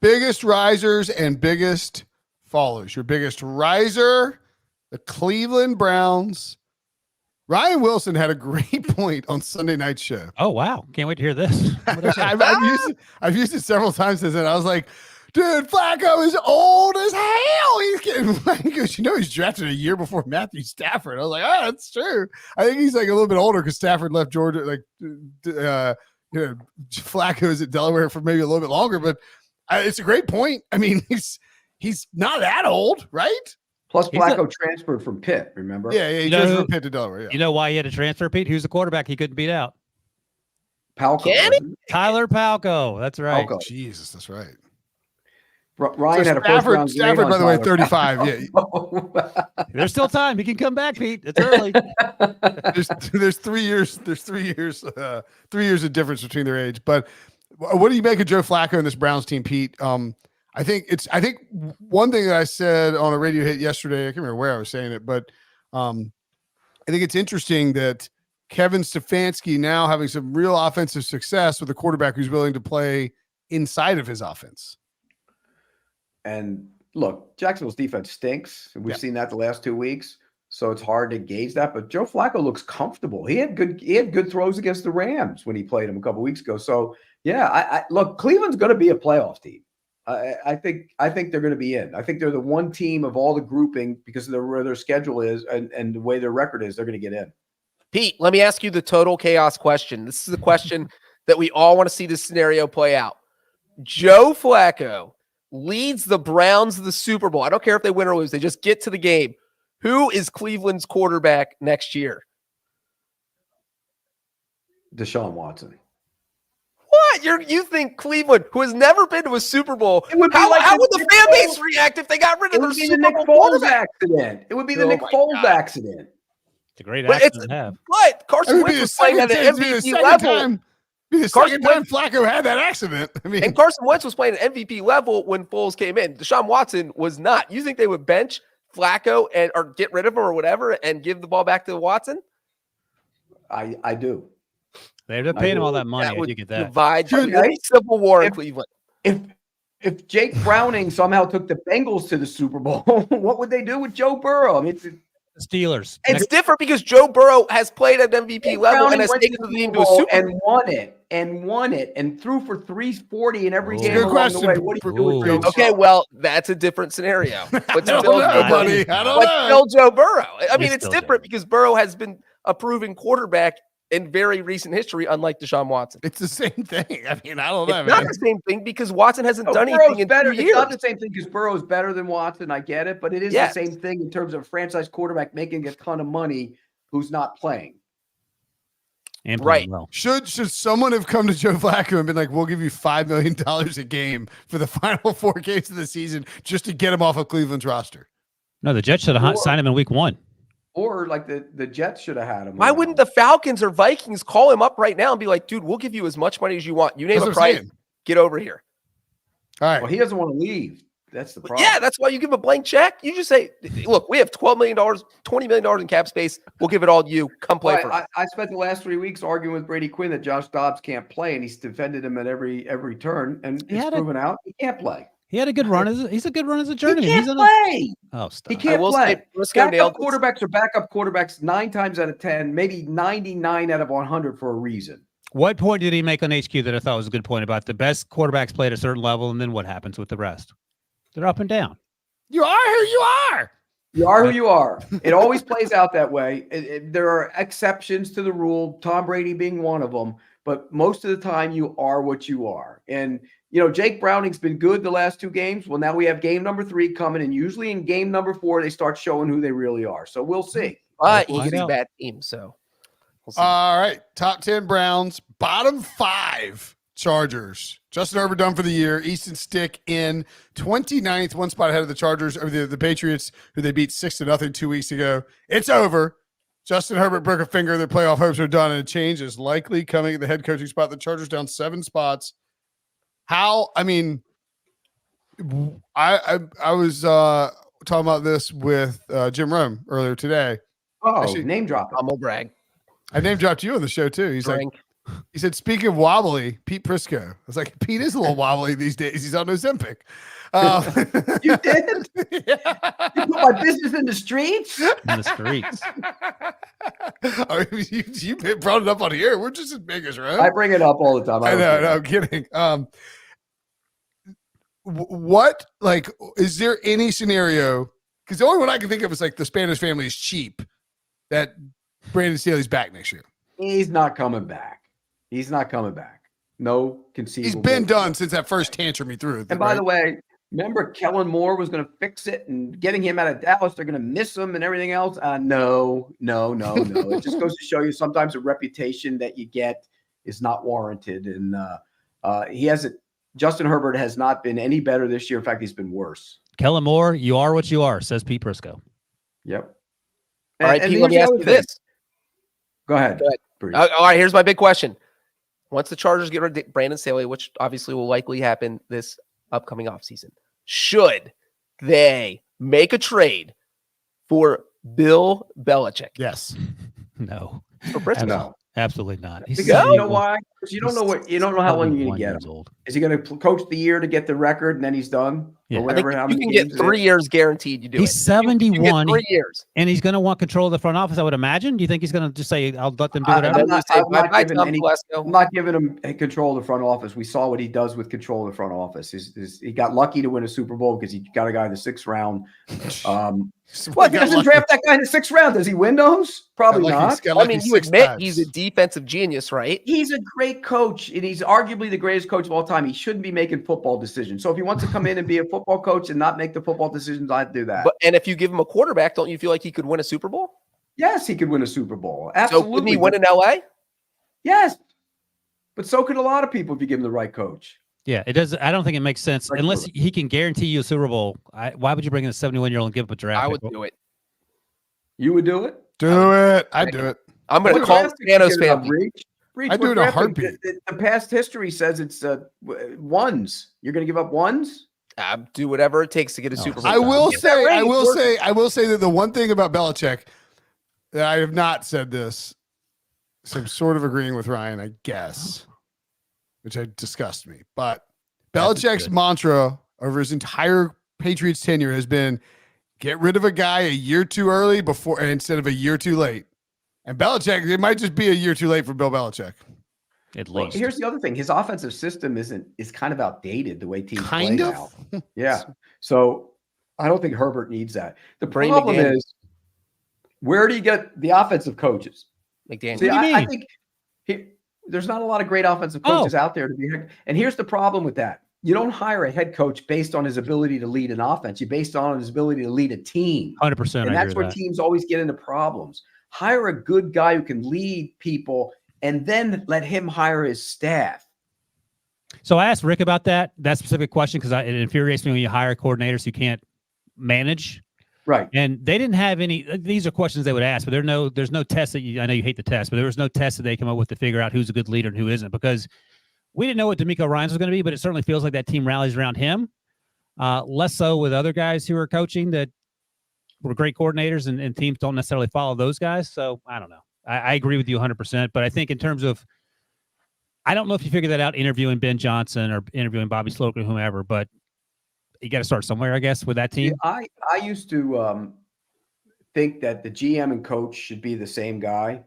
S1: biggest risers and biggest fallers. Your biggest riser, the Cleveland Browns. Ryan Wilson had a great point on Sunday Night Show.
S3: Oh, wow. Can't wait to hear this.
S1: I've used it several times since then. I was like, dude, Flacco is old as hell. He's getting, he goes, he's drafted a year before Matthew Stafford. I was like, oh, that's true. I think he's like a little bit older because Stafford left Georgia, Flacco is at Delaware for maybe a little bit longer, but it's a great point. I mean, he's not that old, right?
S2: Plus, Flacco transferred from Pitt, remember?
S1: Yeah, he transferred from Pitt to Delaware. Yeah.
S3: You know why he had to transfer, Pete? Who's the quarterback he couldn't beat out?
S2: Palco.
S3: Tyler Palco. That's right.
S1: Palco. Jesus, that's right.
S2: Ryan had a first-round
S1: Stafford, by the way, 35. Yeah,
S3: there's still time. He can come back, Pete. It's early.
S1: there's 3 years. There's 3 years. 3 years of difference between their age. But what do you make of Joe Flacco and this Browns team, Pete? I think one thing that I said on a radio hit yesterday, I can't remember where I was saying it, but I think it's interesting that Kevin Stefanski now having some real offensive success with a quarterback who's willing to play inside of his offense.
S2: And look, Jacksonville's defense stinks. We've seen that the last 2 weeks, so it's hard to gauge that. But Joe Flacco looks comfortable. He had good throws against the Rams when he played them a couple weeks ago. So yeah, look, Cleveland's going to be a playoff team. I think they're going to be in. I think they're the one team of all the grouping because of where their schedule is and the way their record is. They're going to get in.
S4: Pete, let me ask you the total chaos question. This is the question that we all want to see this scenario play out. Joe Flacco leads the Browns to the Super Bowl. I don't care if they win or lose. They just get to the game. Who is Cleveland's quarterback next year?
S2: Deshaun Watson.
S4: What? You think Cleveland, who has never been to a Super Bowl,
S2: It would be
S4: how
S2: like
S4: would
S2: the
S4: the
S2: Nick
S4: fan base
S2: Foles-
S4: react if they got rid
S2: It
S4: of their
S2: would be the
S4: Super
S2: Nick
S4: Bowl
S2: Foles
S4: quarterback?
S2: accident. It would be the
S4: Oh
S2: Nick
S4: my
S2: Foles
S4: God.
S2: accident.
S3: It's a great
S4: But
S3: accident to have.
S4: But
S1: It
S4: Carson
S1: would be
S4: Wentz
S1: the
S4: was playing
S1: second
S4: at
S1: time.
S4: an MVP level.
S1: Be the
S4: Carson
S1: second time Flacco had that accident. I mean,
S4: And Carson Wentz was playing at MVP level when Foles came in. Deshaun Watson was not. You think they would bench Flacco or get rid of him or whatever and give the ball back to Watson?
S2: I do.
S3: They're paying him all that money.
S4: That
S3: I
S4: would
S3: do get that.
S4: divide
S2: Should
S4: the
S2: they?
S4: civil war in
S2: If-
S4: Cleveland.
S2: If Jake Browning somehow took the Bengals to the Super Bowl, what would they do with Joe Burrow? I mean,
S3: The Steelers.
S4: It's different because Joe Burrow has played at MVP
S2: Jake
S4: level and
S2: Browning
S4: has
S2: went
S4: taken
S2: to
S4: the
S2: the
S4: team
S2: Super
S4: to a
S2: Bowl
S4: Super Bowl.
S2: and won it and threw for 340 in every
S3: Oh.
S2: game
S1: Good
S2: along
S1: question.
S2: the way. What do you do with
S3: Ooh.
S2: Joe Burrow?
S4: Okay, well, that's a different scenario. But
S1: I don't
S4: still,
S1: know,
S4: Joe Burrow.
S1: buddy. I don't
S4: But
S1: know.
S4: still Joe Burrow. I mean,
S3: It's
S4: it's
S3: still Joe
S4: different
S3: Burrow.
S4: because Burrow has been a proven quarterback in very recent history, unlike Deshaun Watson.
S1: It's the same thing. I mean, I don't know,
S4: It's not
S1: man.
S4: the same thing because Watson hasn't
S2: No,
S4: done
S2: Burrow's
S4: anything in
S2: better.
S4: 2
S2: It's
S4: years.
S2: not the same thing because Burrow's better than Watson. I get it, but it is
S4: Yes.
S2: the same thing in terms of franchise quarterback making a ton of money who's not playing.
S3: And
S4: Right.
S3: playing well.
S1: Should someone have come to Joe Flacco and been like, "We'll give you $5 million a game for the final 4 games of the season just to get him off of Cleveland's roster"?
S3: No, the Jets should have signed him in week 1.
S2: Or like the Jets should have had him.
S4: Why wouldn't the Falcons or Vikings call him up right now and be like, dude, we'll give you as much money as you want. You name
S1: That's
S4: a
S1: what I'm
S4: price,
S1: saying.
S4: get over here.
S1: All right.
S2: Well, he doesn't want to leave. That's the problem.
S4: Yeah, that's why you give a blank check. You just say, look, we have $12 million, $20 million in cap space. We'll give it all to you. Come play for us.
S2: I spent the last 3 weeks arguing with Brady Quinn that Josh Dobbs can't play, and he's defended him at every turn, and
S3: He
S2: it's
S3: had a-
S2: proven out he can't play.
S3: He had a good run. He's a good run as a
S2: He
S3: journeyman.
S2: can't
S3: He's
S2: play.
S3: Oh, stop.
S2: He
S4: I
S2: can't
S4: will
S2: play.
S4: say Prisco
S2: Backup
S4: nailed this.
S2: quarterbacks are backup quarterbacks 9 times out of 10, maybe 99 out of 100 for a reason.
S3: What point did he make on HQ that I thought was a good point about the best quarterbacks play at a certain level, and then what happens with the rest? They're up and down.
S1: You are who you are.
S2: You are who you are. It always plays out that way. There are exceptions to the rule, Tom Brady being one of them, but most of the time you are what you are. And, you know, Jake Browning's been good the last 2 games. Well, now we have game number 3 coming, and usually in game number 4, they start showing who they really are. So we'll see.
S4: But
S3: We'll
S4: he's
S3: find
S4: a
S3: out.
S4: bad team, so we'll see.
S1: All right. Top 10 Browns, bottom 5 Chargers. Justin Herbert done for the year. Easton Stick in 29th, 1 spot ahead of the Chargers, or the Patriots, who they beat 6-0 2 weeks ago. It's over. Justin Herbert broke a finger. Their playoff hopes are done, and a change is likely coming at the head coaching spot. The Chargers down 7 spots. How? I mean, I was talking about this with Jim Rome earlier today.
S2: Oh,
S1: Actually-
S2: name dropping.
S4: I'm gonna brag.
S1: I name dropped you on the show too. He's like,
S4: Drink.
S1: he said, speaking of wobbly, Pete Prisco. I was like, Pete is a little wobbly these days. He's on Ozempic.
S2: You did?
S1: Yeah.
S2: You put my business in the streets?
S3: In the streets.
S1: I mean, you brought it up on here. We're just as big as right.
S2: I bring it up all the time.
S1: I
S2: don't
S1: know,
S2: care.
S1: no, I'm kidding. What, like, is there any scenario? Because the only one I can think of is like the Spanish family is cheap. That Brandon Staley's back next year.
S2: He's not coming back. He's not coming back. No conceivable.
S1: He's been done since that first tantrum he threw.
S2: And by the way, remember Kellen Moore was going to fix it, and getting him out of Dallas, they're going to miss him and everything else. No. It just goes to show you sometimes a reputation that you get is not warranted. And he hasn't. Justin Herbert has not been any better this year. In fact, he's been worse.
S3: Kellen Moore, you are what you are, says Pete Prisco.
S2: Yep.
S4: All right,
S2: And
S4: Pete, let me
S2: here's
S4: ask
S2: the
S4: you
S2: other thing.
S4: this.
S2: Go ahead.
S4: Go ahead.
S2: Bruce.
S4: All right, here's my big question. Once the Chargers get rid of Brandon Staley, which obviously will likely happen this upcoming offseason, should they make a trade for Bill Belichick?
S1: yes.
S3: No.
S4: For Briscoe?
S2: No.
S3: Absolutely not. He's
S2: Because you know
S3: 71.
S2: why? Because you don't know how long you're going
S3: 71
S2: to get
S3: years
S2: him.
S3: old.
S2: Is he going to coach the year to get the record and then he's done?
S3: Yeah.
S2: or
S4: I think
S2: whatever. How
S4: you
S2: many
S4: can get
S2: games
S4: 3 years guaranteed. You do
S3: He's
S4: it.
S3: 71.
S4: 3 years.
S3: And he's going to want control of the front office, I would imagine. Do you think he's going to just say, I'll let them do whatever?
S4: I'm not- say bye-bye, Tom
S2: I'm
S4: Telesco.
S2: not giving him control of the front office. We saw what he does with control of the front office. He got lucky to win a Super Bowl because he got a guy in the 6th round. Well, if he doesn't draft that guy in the 6th round, does he win those? Probably not.
S4: I mean, you admit he's a defensive genius, right?
S2: He's a great coach, and he's arguably the greatest coach of all time. He shouldn't be making football decisions. So if he wants to come in and be a football coach and not make the football decisions, I'd do that.
S4: And if you give him a quarterback, don't you feel like he could win a Super Bowl?
S2: Yes, he could win a Super Bowl.
S4: So
S2: Absolutely.
S4: couldn't he win in LA?
S2: Yes. But so could a lot of people if you give him the right coach.
S3: Yeah, it does. I don't think it makes sense
S2: Right.
S3: unless he can guarantee you a Super Bowl. Why would you bring in a 71-year-old and give up a draft?
S4: I
S3: pick?
S4: would do it.
S2: You would do it?
S1: Do it. I'd do it.
S4: I'm going to
S2: What
S4: call
S2: draft pick
S4: Spanos
S2: you get
S4: family.
S2: Breech,
S1: I'd do
S2: what
S1: it in a
S2: draft pick?
S1: heartbeat.
S2: The past history says it's ones. You're going to give up ones?
S4: Do whatever it takes to get a Super Bowl.
S1: I will
S4: Get that ring.
S1: I will say that the one thing about Belichick that I have not said this, so I'm sort of agreeing with Ryan, I guess, which disgusts me. But Belichick's mantra over his entire Patriots tenure has been get rid of a guy a year too early instead of a year too late. And Belichick, it might just be a year too late for Bill Belichick.
S3: At
S2: Well,
S3: least.
S2: here's the other thing. His offensive system is kind of outdated the way teams
S1: Kind
S2: play
S1: of?
S2: now. Yeah. So I don't think Herbert needs that. The
S4: Bring
S2: problem
S4: McDaniel.
S2: is, where do you get the offensive coaches?
S4: McDaniel.
S2: See,
S3: What do you
S2: I
S3: mean?
S2: think there's not a lot of great offensive coaches out there to be. And here's the problem with that. You don't hire a head coach based on his ability to lead an offense. You based on his ability to lead a team.
S3: 100%.
S2: And that's where teams always get into problems. Hire a good guy who can lead people and then let him hire his staff.
S3: So I asked Rick about that specific question because it infuriates me when you hire coordinators who can't manage.
S2: Right.
S3: And they didn't have any. These are questions they would ask, but there's no test that I know you hate the test, but there was no test that they come up with to figure out who's a good leader and who isn't, because we didn't know what DeMeco Ryans was going to be, but it certainly feels like that team rallies around him. Less so with other guys who are coaching that were great coordinators, and teams don't necessarily follow those guys. So I don't know. I agree with you 100%, but I think in terms of, I don't know if you figure that out interviewing Ben Johnson or interviewing Bobby Sloak or whomever, but you got to start somewhere, I guess, with that team.
S2: I used to think that the GM and coach should be the same guy,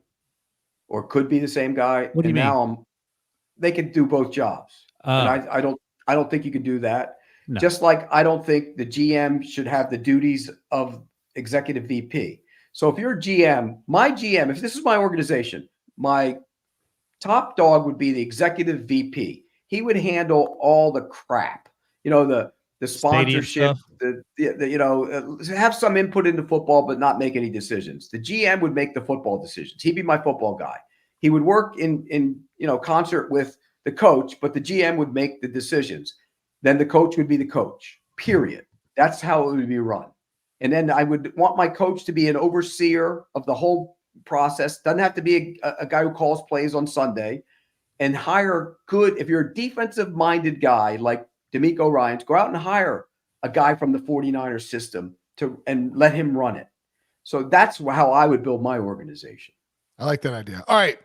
S2: or could be the same guy.
S3: What do you mean?
S2: Now they can do both jobs. And I don't think you can do that.
S3: No.
S2: Just like I don't think the GM should have the duties of executive VP. So if you're a GM, my GM, if this is my organization, my top dog would be the executive VP. He would handle all the crap, the sponsorship, have some input into football, but not make any decisions. The GM would make the football decisions. He'd be my football guy. He would work in concert with the coach, but the GM would make the decisions. Then the coach would be the coach, period. That's how it would be run. And then I would want my coach to be an overseer of the whole process. Doesn't have to be a guy who calls plays on Sunday, and hire good. If you're a defensive minded guy like DeMeco Ryans, go out and hire a guy from the 49ers system and let him run it. So that's how I would build my organization.
S1: I like that idea. All right.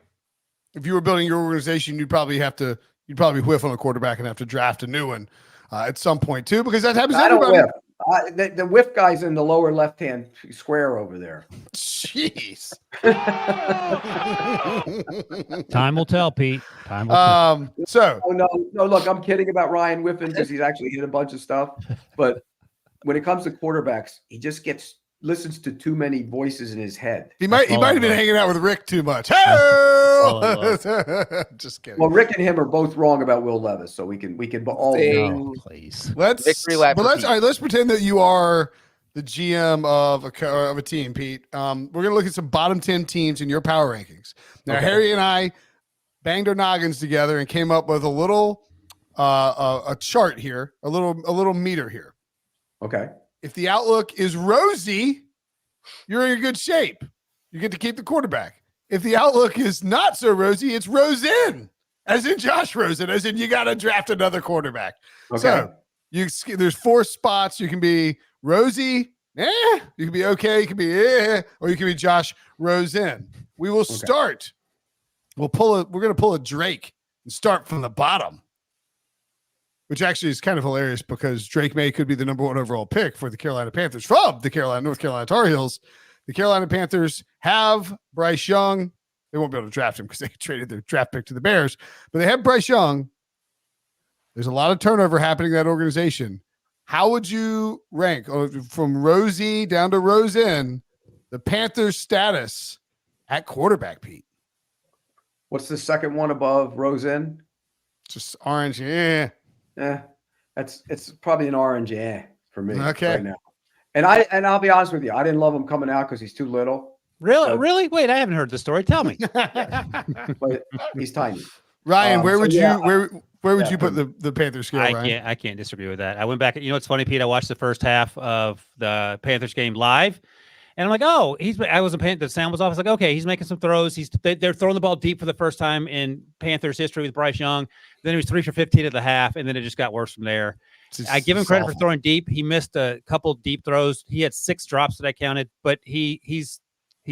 S1: If you were building your organization, you'd probably whiff on a quarterback and have to draft a new one at some point too, because that happens to
S2: I don't
S1: everybody.
S2: whiff. The whiff guy's in the lower left-hand square over there.
S1: Jeez.
S3: Time will tell, Pete. Time will tell.
S1: So
S2: Oh, no, look, I'm kidding about Ryan whiffing because he's actually hit a bunch of stuff. But when it comes to quarterbacks, he just listens to too many voices in his head.
S1: he might have been hanging out with Rick too much. Hey! Just kidding.
S2: Well, Rick and him are both wrong about Will Levis, so we can all
S3: No, please.
S1: Let's
S4: lap
S1: all
S4: repeat.
S1: right, let's pretend that you are the GM of a team, Pete. We're gonna look at some bottom 10 teams in your power rankings. Now,
S2: Okay.
S1: Harry and I banged our noggins together and came up with a little a chart here, a little meter here.
S2: Okay.
S1: If the outlook is rosy, you're in good shape. You get to keep the quarterback. If the outlook is not so rosy, it's Rosen, as in Josh Rosen, as in you got to draft another quarterback.
S2: Okay.
S1: So there's 4 spots. You can be rosy, you can be okay, you can be or you can be Josh Rosen. We will start. We're going to pull a Drake and start from the bottom. which actually is kind of hilarious because Drake May could be the number 1 overall pick for the Carolina Panthers from the North Carolina Tar Heels. The Carolina Panthers have Bryce Young. They won't be able to draft him because they traded their draft pick to the Bears, but they have Bryce Young. There's a lot of turnover happening in that organization. How would you rank from Rosie down to Rosen the Panthers' status at quarterback, Pete?
S2: What's the second one above Rosen?
S1: Just orange, yeah.
S2: It's probably an orange, for me
S1: Okay.
S2: right now. And I'll be honest with you, I didn't love him coming out because he's too little.
S3: Really? Wait, I haven't heard the story. Tell me.
S2: But he's tiny.
S1: Ryan, where would
S2: yeah,
S1: where would you put the Panthers scale? Ryan?
S3: I can't disagree with that. I went back. You know what's funny, Pete? I watched the first half of the Panthers game live, and I'm like, oh, I wasn't paying. The sound was off. I was like, okay, he's making some throws. They're throwing the ball deep for the first time in Panthers history with Bryce Young. Then he was 3 for 15 at the half, and then it just got worse from there. I give him credit for throwing deep. He missed a couple deep throws. He had 6 drops that I counted, but he's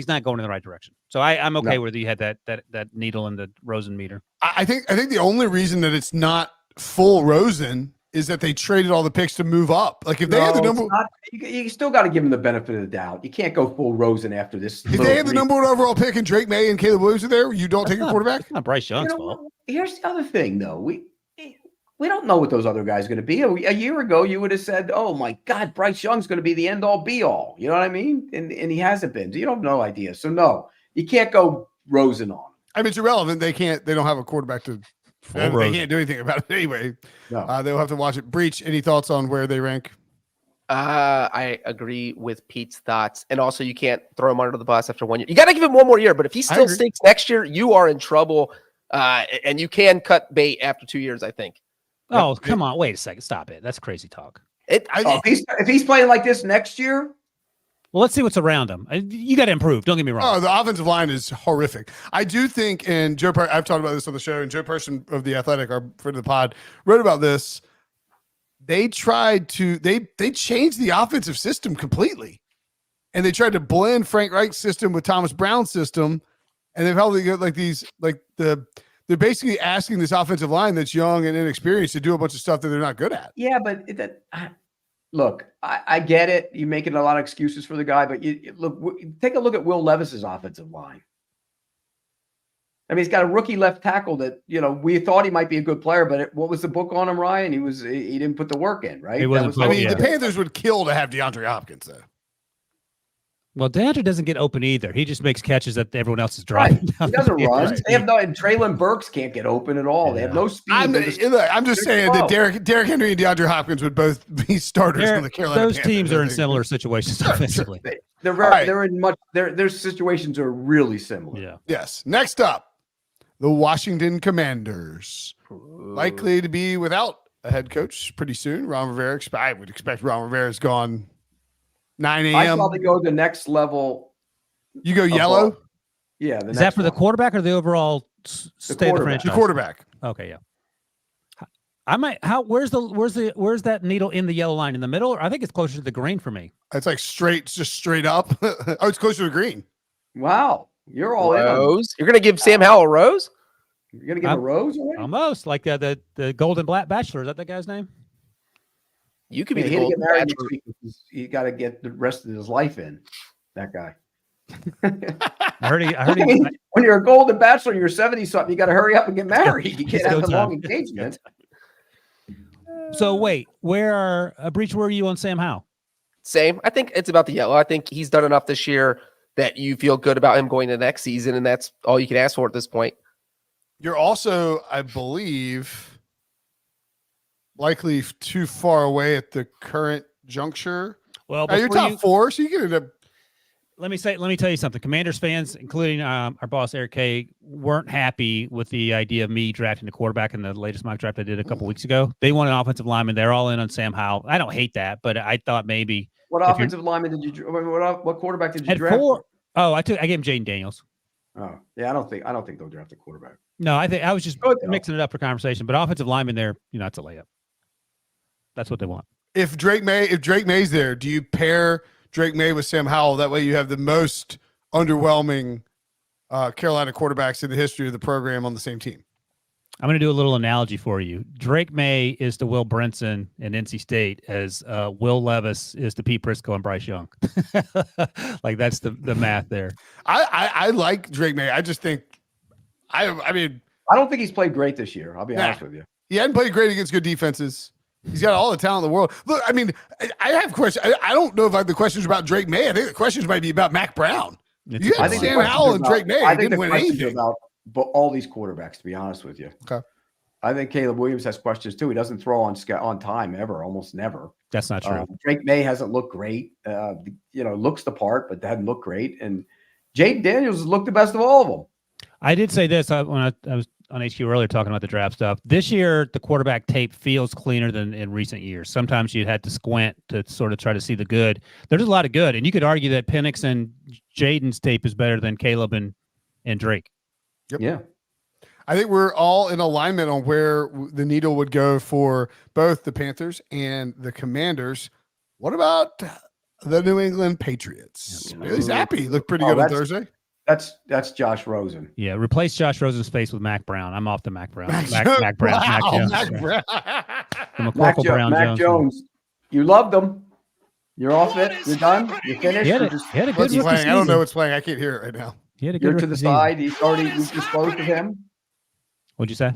S3: not going in the right direction. So I'm okay with he had that needle in the Rosen meter.
S1: I think the only reason that it's not full Rosen is that they traded all the picks to move up. Like if they had the number,
S2: you still got to give him the benefit of the doubt. You can't go full Rosen after this.
S1: If they had the number 1 overall pick and Drake May and Caleb Williams are there, you don't take a quarterback.
S3: It's not Bryce Young's fault.
S2: Here's the other thing, though. We don't know what those other guys are going to be. A year ago, you would have said, "Oh my God, Bryce Young's going to be the end all be all." You know what I mean? And he hasn't been. So you don't have no idea. So no, you can't go Rosen on.
S1: I mean, it's irrelevant. They don't have a quarterback to. They can't do anything about it anyway.
S2: No.
S1: They'll have to watch it. Breech, any thoughts on where they rank?
S4: I agree with Pete's thoughts, and also you can't throw him under the bus after 1 year. You got to give him one more year. But if he still stinks next year, you are in trouble. And you can cut bait after 2 years, I think.
S3: Oh, come on. Wait a second. Stop it. That's crazy talk.
S2: If he's playing like this next year,
S3: well, let's see what's around him. You got to improve. Don't get me wrong.
S1: Oh, the offensive line is horrific. I do think, and I've talked about this on the show, and Joe Person of The Athletic, our friend of the pod, wrote about this. They tried to, they changed the offensive system completely. And they tried to blend Frank Reich's system with Thomas Brown's system. And they've held they're basically asking this offensive line that's young and inexperienced to do a bunch of stuff that they're not good at.
S2: Yeah, but look, I get it. You're making a lot of excuses for the guy, but take a look at Will Levis's offensive line. I mean, he's got a rookie left tackle that, we thought he might be a good player, but what was the book on him, Ryan? He didn't put the work in, right?
S1: The Panthers would kill to have DeAndre Hopkins, though.
S3: Well, DeAndre doesn't get open either. He just makes catches that everyone else is dropping.
S2: Right. He doesn't run. Right. They have and Traylon Burks can't get open at all. Yeah. They have no speed.
S1: I'm just saying that Derrick Henry and DeAndre Hopkins would both be starters on the Carolina
S3: Those
S1: Panthers.
S3: teams are in similar situations offensively.
S2: Their situations are really similar.
S3: Yeah.
S1: Yes. Next up, the Washington Commanders. Likely to be without a head coach pretty soon. Ron Rivera. I would expect Ron Rivera's gone 9 a.m.
S2: I probably go the next level.
S1: You go yellow?
S2: Yeah.
S3: Is that for the quarterback or the overall state of the franchise?
S1: The quarterback.
S3: Okay, yeah. I might. Where's that needle in the yellow line in the middle? Or I think it's closer to the green for me.
S1: It's like just straight up. Oh, it's closer to green.
S2: Wow, you're all
S4: Rose. You're gonna give Sam Howell a rose?
S2: You're gonna give him a rose already?
S3: Almost like the Golden Black Bachelor. Is that the guy's name?
S4: You could be the Golden Bachelor.
S2: You got to get the rest of his life in. That guy.
S3: I heard
S2: when you're a Golden Bachelor, you're 70-something. You got to hurry up and get married. You can't have a long engagement.
S3: So wait, where are you on Sam Howell?
S4: Same. I think it's about the yellow. I think he's done enough this year that you feel good about him going to next season, and that's all you can ask for at this point.
S1: You're also, I believe, likely too far away at the current juncture.
S3: Well,
S1: you're top 4, so you get it.
S3: Let me tell you something. Commanders fans, including our boss Eric K, weren't happy with the idea of me drafting the quarterback in the latest mock draft I did a couple weeks ago. They want an offensive lineman. They're all in on Sam Howell. I don't hate that, but I thought maybe.
S2: What offensive lineman did you? What quarterback did you draft?
S3: 4. Oh, I gave him Jaden Daniels.
S2: Oh, yeah. I don't think they'll draft a quarterback.
S3: No, I was just mixing it up for conversation. But offensive lineman there, it's a layup. That's what they want. If
S1: Drake May's there, do you pair Drake May with Sam Howell? That way you have the most underwhelming Carolina quarterbacks in the history of the program on the same team.
S3: I'm going to do a little analogy for you. Drake May is to Will Brinson in NC State as Will Levis is to Pete Prisco and Bryce Young. Like that's the math there.
S1: I like Drake May. I just think I mean
S2: I don't think he's played great this year. I'll be honest with you.
S1: he hadn't played great against good defenses. He's got all the talent in the world. Look, I mean, I have questions. I don't know if I have the questions about Drake May. I think the questions might be about Mac Brown.
S3: It's
S1: You
S3: a
S1: got
S3: good
S1: Sam
S3: one.
S1: Howell and Drake May.
S2: I
S1: He
S2: think
S1: didn't
S2: the
S1: win
S2: questions are
S1: anything.
S2: about all these quarterbacks, to be honest with you.
S1: Okay.
S2: I think Caleb Williams has questions too. He doesn't throw on time ever, almost never.
S3: That's not true.
S2: Drake May hasn't looked great. Looks the part, but hadn't looked great. And Jaden Daniels has looked the best of all of them.
S3: I did say this when I was on HQ earlier talking about the draft stuff. This year, the quarterback tape feels cleaner than in recent years. Sometimes you had to squint to sort of try to see the good. There's a lot of good, and you could argue that Penix and Jaden's tape is better than Caleb and Drake.
S1: Yep.
S2: Yeah.
S1: I think we're all in alignment on where the needle would go for both the Panthers and the Commanders. What about the New England Patriots? Bailey Zappi looked pretty good on Thursday.
S2: That's Josh Rosen.
S3: Yeah, replace Josh Rosen's face with Mac Brown. I'm off the Mac Brown. Mac Brown.
S1: Wow,
S3: Mac Jones.
S1: Mac Brown.
S3: The McCorkle Brown
S2: Mac Jones. You loved him. You're off it. You're done. You're finished.
S3: He had a good
S1: What's
S3: rookie
S1: playing? I don't
S3: season.
S1: know what's playing. I can't hear it right now.
S3: He had a good
S2: You're to
S3: rookie
S2: the
S3: season.
S2: side. You've disposed of him.
S3: What'd you say?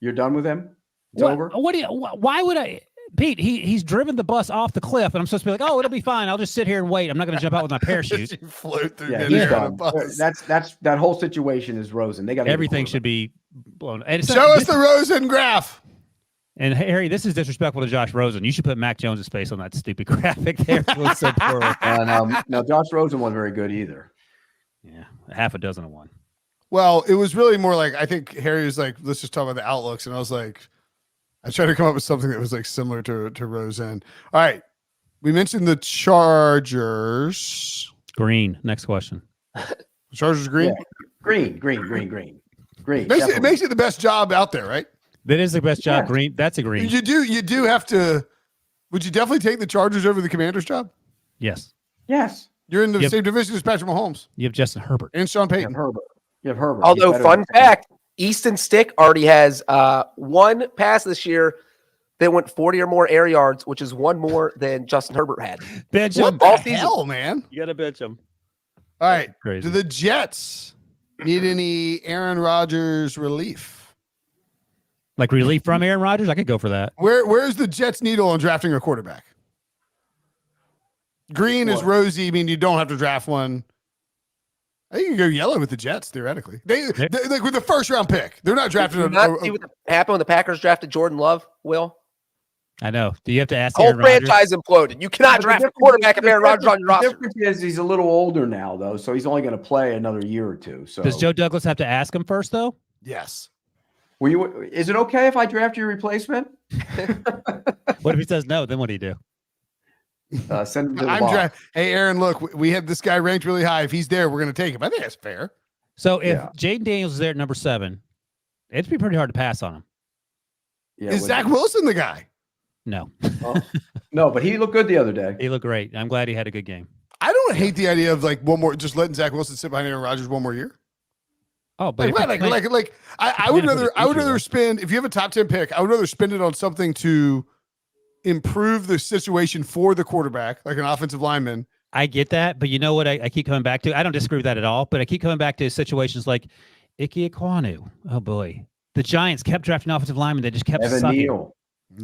S2: You're done with him. It's over.
S3: Why would I? Pete, he's driven the bus off the cliff, and I'm supposed to be like, oh, it'll be fine. I'll just sit here and wait. I'm not going to jump out with my parachute.
S1: You float through
S2: Yeah,
S1: the
S2: he's
S1: air on a
S2: done.
S1: bus.
S2: That's that whole situation is Rosen. They got
S3: Everything should be blown. And it's
S1: Show
S3: not-
S1: us the Rosen graph.
S3: And Harry, this is disrespectful to Josh Rosen. You should put Mac Jones' face on that stupid graphic there. It was so poor.
S2: No, Josh Rosen wasn't very good either.
S3: Yeah, half a dozen of one.
S1: Well, it was really more like I think Harry was like, let's just talk about the outlooks, and I was like, I tried to come up with something that was like similar to Rosen. All right, we mentioned the Chargers.
S3: Green. Next question.
S1: Chargers green.
S2: Yeah. Green.
S1: It makes it the best job out there, right?
S3: That is the best job.
S2: Yeah.
S3: Green. That's a green.
S1: You do have to. Would you definitely take the Chargers over the Commanders job?
S3: Yes.
S2: Yes.
S1: You're in the
S3: Yep.
S1: same division as Patrick Mahomes
S3: You have Justin Herbert.
S1: and Sean
S2: You have
S1: Payton.
S2: Herbert. He's
S4: Although,
S2: better
S4: fun
S2: than-
S4: fact, Easton Stick already has one pass this year that went 40 or more air yards, which is one more than Justin Herbert had.
S3: Bench
S1: What
S3: him.
S1: the
S4: all season.
S1: hell, man?
S3: You got to bench him.
S1: All right.
S3: Crazy.
S1: Do the Jets need any Aaron Rodgers relief?
S3: Like relief from Aaron Rodgers? I could go for that.
S1: Where's the Jets needle on drafting a quarterback? Green is
S2: What?
S1: rosy. I mean, you don't have to draft one. I think you can go yellow with the Jets theoretically. They like with the first round pick. They're not drafting.
S4: Did you not see what happened when the Packers drafted Jordan Love, Will?
S3: I know. Do you have to ask
S4: The whole
S3: Aaron Rodgers?
S4: franchise imploded. You cannot
S2: But
S4: draft
S2: the
S4: a quarterback if
S2: difference-
S4: Aaron Rodgers on your
S2: the
S4: roster.
S2: difference is he's a little older now, though, so he's only going to play another year or two. So
S3: Does Joe Douglas have to ask him first, though?
S1: Yes.
S2: Is it okay if I draft your replacement?
S3: What if he says no? Then what do you do?
S2: Send him to the box.
S1: Hey, Aaron, look, we had this guy ranked really high. If he's there, we're going to take him. I think that's fair.
S3: So if
S2: Yeah.
S3: Jaden Daniels is there at number 7, it'd be pretty hard to pass on him.
S2: Yeah,
S1: Is
S2: with-
S1: Zach Wilson the guy?
S3: No.
S2: No, but he looked good the other day.
S3: He looked great. I'm glad he had a good game.
S1: I don't hate the idea of like one more, just letting Zach Wilson sit behind Aaron Rodgers one more year.
S3: Oh, but
S1: Like,
S3: if he's playing-
S1: I would
S3: playing for the
S1: rather
S3: future,
S1: spend, if you have a top 10 pick, I would rather spend it on something to improve the situation for the quarterback, like an offensive lineman.
S3: I get that, but you know what I keep coming back to? I don't disagree with that at all, but I keep coming back to situations like Ike Ekwonu. Oh, boy. The Giants kept drafting offensive linemen. They just kept
S2: Evan
S3: sucking.
S2: Neal.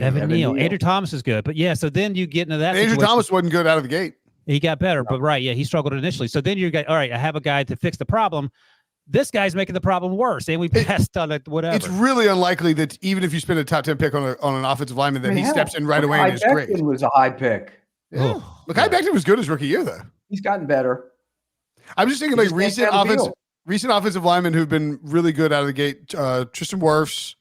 S3: Evan Neal.
S2: Neal.
S3: Andrew Thomas is good. But, yeah, so then you get into that
S1: Andrew
S3: situation.
S1: Thomas wasn't good out of the gate.
S3: He got better, but right, yeah, he struggled initially. So then you got, all right, I have a guy to fix the problem. This guy's making the problem worse, and we passed on it, whatever.
S1: It's really unlikely that even if you spend a top 10 pick on an offensive lineman, that he steps in right away and is great.
S2: Becton was a high pick.
S1: Yeah.
S3: Oh,
S1: Mekhi Becton was good his rookie year, though.
S2: He's gotten better.
S1: I'm just thinking
S2: He
S1: like
S2: just can't stay on the field.
S1: recent offensive linemen who've been really good out of the gate. Tristan Wirfs,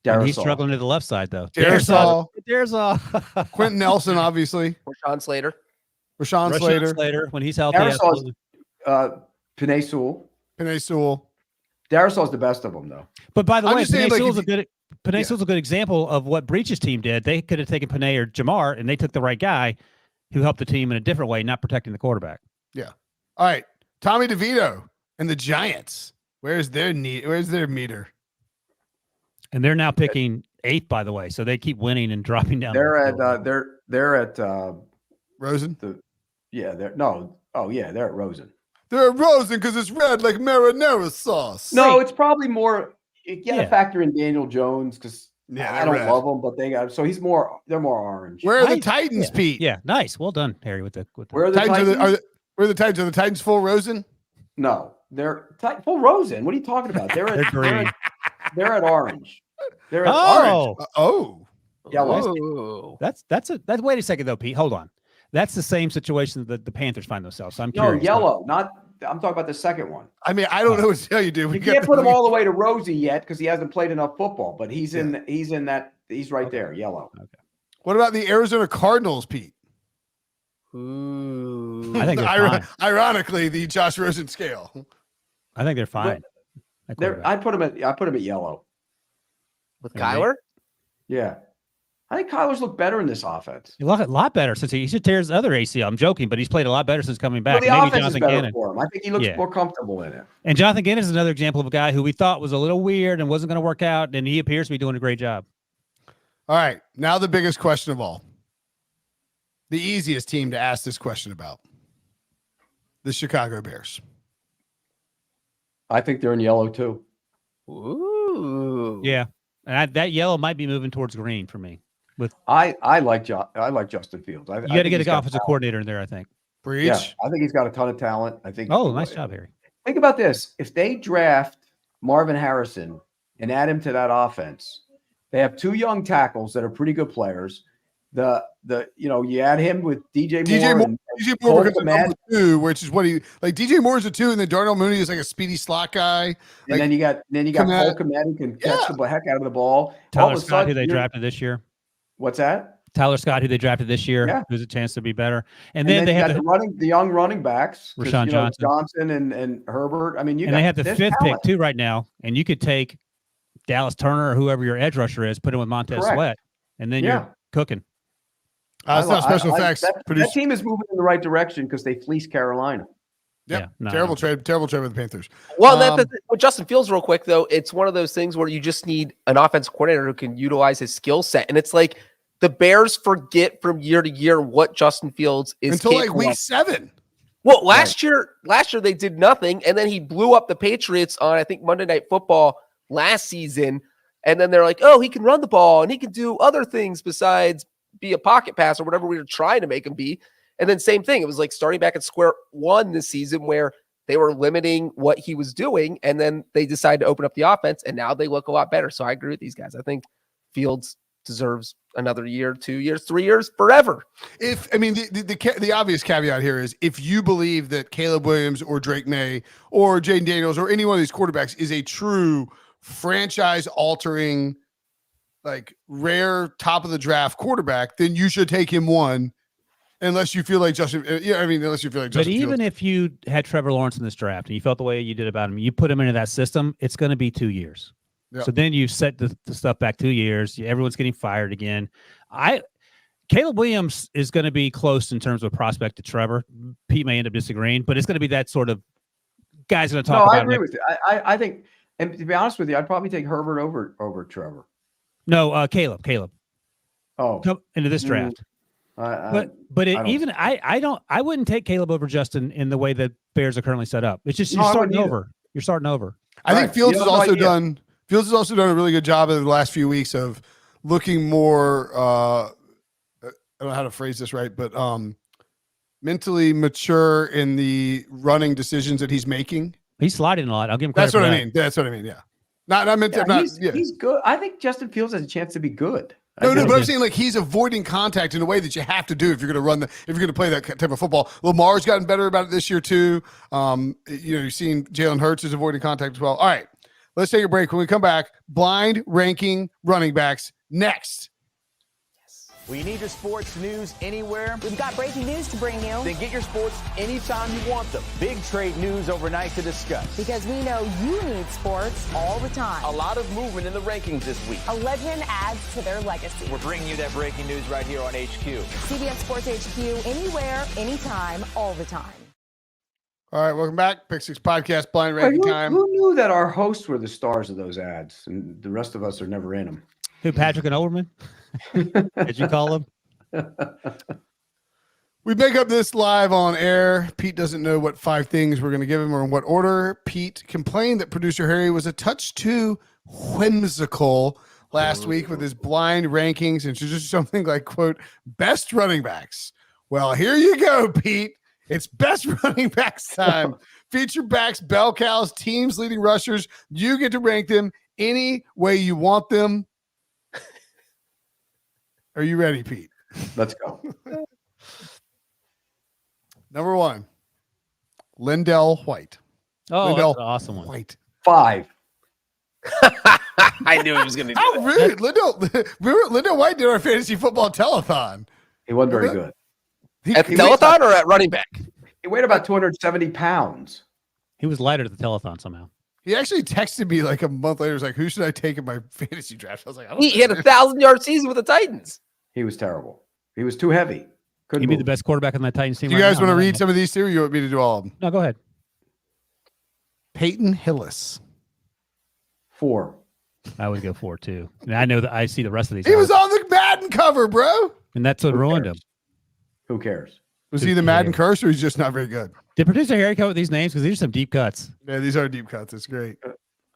S3: and he's
S2: Darrisaw.
S3: struggling to the left side, though.
S1: Darrisaw,
S3: Darrisaw.
S1: Quentin Nelson, obviously,
S4: Rashawn Slater.
S1: Rashawn Slater,
S3: when he's healthy.
S2: Darrisaw's
S3: Absolutely.
S2: Penei Sewell.
S1: Penei Sewell.
S2: Darrisaw's the best of them, though.
S3: But by the
S1: I'm
S3: way,
S1: just saying,
S3: Penei
S1: like,
S3: Sewell's
S1: if
S3: Penei Sewell's a good example of what Breech's team did. They could have taken Penei or Jamar, and they took the right guy who helped the team in a different way, not protecting the quarterback.
S1: Yeah. All right. Tommy DeVito and the Giants. Where's their meter?
S3: And they're now picking 8th, by the way. So they keep winning and dropping down.
S2: They're at
S1: Rosen.
S2: they're at Rosen.
S1: They're at Rosen because it's red like marinara sauce.
S2: No, it's probably more. You got to
S3: Yeah.
S2: factor in Daniel Jones because
S1: Yeah,
S2: I
S1: they're
S2: don't
S1: red.
S2: love him, but they're more orange.
S1: Where are the
S3: Nice.
S1: Titans, Pete?
S3: Yeah, nice. Well done, Harry, with the
S2: Where are the
S1: Titans
S2: Titans?
S1: where are the Titans? Are the Titans full Rosen?
S2: No, they're full Rosen. What are you talking about? They're
S3: They're green.
S2: They're at orange. They're at orange.
S3: Oh,
S2: Yellow.
S4: Ooh.
S3: that's wait a second though, Pete. Hold on. That's the same situation that the Panthers find themselves. So I'm
S2: No,
S3: curious.
S2: yellow. Not. I'm talking about the second one.
S1: I mean, I don't know what to tell you, dude.
S2: You can't put him all the way to Rosie yet because he hasn't played enough football. But he's in that. He's right there, yellow.
S1: What about the Arizona Cardinals, Pete?
S4: Ooh.
S3: I think they're fine.
S1: Ironically, the Josh Rosen scale.
S3: I think they're fine. at quarterback.
S2: I put him at yellow.
S4: With
S3: Yeah,
S4: Kyler?
S2: Yeah, I think Kyler's looked better in this offense.
S3: He looked a lot better since he should tear his other ACL. I'm joking, but he's played a lot better since coming back.
S2: Well, the
S3: Maybe
S2: offense is
S3: Jonathan
S2: better
S3: Gannon.
S2: for him. I think he looks
S3: Yeah.
S2: more comfortable in it.
S3: And Jonathan Gannon is another example of a guy who we thought was a little weird and wasn't going to work out, and he appears to be doing a great job.
S1: All right. Now the biggest question of all. The easiest team to ask this question about. The Chicago Bears.
S2: I think they're in yellow too.
S4: Ooh.
S3: Yeah, and that yellow might be moving towards green for me.
S2: I like Justin Fields.
S3: You got to get an offensive coordinator in there, I think.
S1: Breech.
S2: Yeah, I think he's got a ton of talent. I think.
S3: Oh, nice job, Harry.
S2: Think about this: if they draft Marvin Harrison and add him to that offense, they have two young tackles that are pretty good players. You add him with DJ Moore.
S1: DJ Moore becomes
S2: Cole
S1: a number 2, which is what he like. DJ Moore's a 2, and then Darnell Mooney is like a speedy slot guy.
S2: And then you got Cole Kmet who can catch the heck out of the ball.
S3: Tyler
S2: All of a
S3: Scott,
S2: sudden,
S3: who they drafted this year.
S2: What's that?
S3: Tyler Scott, who they drafted this year,
S2: Yeah.
S3: who's a chance to be better. And
S2: And
S3: then they
S2: you
S3: have
S2: got the young running backs, 'cause,
S3: Rashawn Johnson.
S2: Johnson and Herbert. I mean,
S3: they have the
S2: there's
S3: 5th
S2: talent.
S3: pick too right now, and you could take Dallas Turner or whoever your edge rusher is, put him with Montez
S2: Correct.
S3: Sweat, and then
S2: Yeah.
S3: you're cooking.
S1: It's not special effects.
S2: That team is moving in the right direction because they fleeced Carolina.
S1: Yep.
S3: Yeah, no,
S1: Terrible trade with the Panthers.
S4: Well, with Justin Fields, real quick though, it's one of those things where you just need an offensive coordinator who can utilize his skill set, and it's like the Bears forget from year to year what Justin Fields is
S1: Until like
S4: capable
S1: week
S4: of.
S1: 7.
S4: Well, last year they did nothing, and then he blew up the Patriots on I think Monday Night Football last season, and then they're like, oh, he can run the ball and he can do other things besides be a pocket pass or whatever we were trying to make him be. And then same thing. It was like starting back at square one this season where they were limiting what he was doing. And then they decided to open up the offense and now they look a lot better. So I agree with these guys. I think Fields deserves another year, 2 years, 3 years, forever.
S1: The obvious caveat here is if you believe that Caleb Williams or Drake May or Jaden Daniels or any one of these quarterbacks is a true franchise altering, like rare top of the draft quarterback, then you should take him one, unless you feel like Justin. Unless you feel like Justin.
S3: But even if you had Trevor Lawrence in this draft and you felt the way you did about him, you put him into that system, it's going to be 2 years.
S1: Yep.
S3: So then you set the stuff back 2 years. Everyone's getting fired again. Caleb Williams is going to be close in terms of prospect to Trevor. Pete may end up disagreeing, but it's going to be that sort of guy's going to talk about.
S2: I agree with you. I think, and to be honest with you, I'd probably take Herbert over Trevor.
S3: No, Caleb.
S2: Oh,
S3: Come into this draft. I wouldn't take Caleb over Justin in the way that Bears are currently set up. It's just you're starting over. You're starting over.
S1: I think Fields has also done a really good job in the last few weeks of looking more. I don't know how to phrase this right, but mentally mature in the running decisions that he's making.
S3: He's sliding a lot. I'll give him credit.
S1: That's what I mean. Yeah. Not meant to.
S2: He's good. I think Justin Fields has a chance to be good.
S1: No, but I'm saying like he's avoiding contact in a way that you have to do if you're going to play that type of football. Lamar's gotten better about it this year too. You've seen Jalen Hurts is avoiding contact as well. All right, let's take a break. When we come back, blind ranking running backs next.
S8: We need your sports news anywhere.
S9: We've got breaking news to bring you.
S8: Then get your sports anytime you want them. Big trade news overnight to discuss.
S9: Because we know you need sports all the time.
S8: A lot of movement in the rankings this week.
S9: A legend adds to their legacy.
S8: We're bringing you that breaking news right here on HQ.
S9: CBS Sports HQ, anywhere, anytime, all the time.
S1: All right, welcome back. Pick Six Podcast Blind
S2: Wait,
S1: Ranking Time.
S2: who knew that our hosts were the stars of those ads, and the rest of us are never in them?
S3: Who, Patrick and Overman? As you call them?
S1: We make up this live on air. Pete doesn't know what 5 things we're going to give him or in what order. Pete complained that producer Harry was a touch too whimsical last week with his blind rankings and just something like, quote, best running backs. Well, here you go, Pete. It's best running backs time. Feature backs, bell cows, teams, leading rushers. You get to rank them any way you want them. Are you ready, Pete?
S2: Let's go.
S1: Number 1, Lindell White.
S3: Oh,
S1: Lindell
S3: that's an awesome one.
S1: White.
S2: 5.
S4: I knew he was going to do
S1: How
S4: that.
S1: rude. Lindell White did our fantasy football telethon.
S2: He wasn't very good.
S4: At the telethon or at running back?
S2: He weighed about 270 pounds.
S3: He was lighter at the telethon somehow.
S1: He actually texted me like a month later. He was like, who should I take in my fantasy draft? I was like, I don't
S4: He had a 1,000-yard season with the Titans.
S2: He was terrible. He was too heavy. Couldn't
S3: He'd be
S2: move.
S3: the best quarterback on that Titans team.
S1: Do you guys want to read some of these too, or you want me to do all of them?
S3: No, go ahead.
S1: Peyton Hillis.
S2: 4.
S3: I would go 4 too. And I know that I see the rest of these.
S1: He was on the Madden cover, bro.
S3: And that's what
S2: Who
S3: ruined
S2: cares?
S3: him.
S2: Who cares?
S1: Was he the Madden curse, or he's just not very good?
S3: Did producer Harry come with these names? Because these are some deep cuts.
S1: Yeah, these are deep cuts. It's great.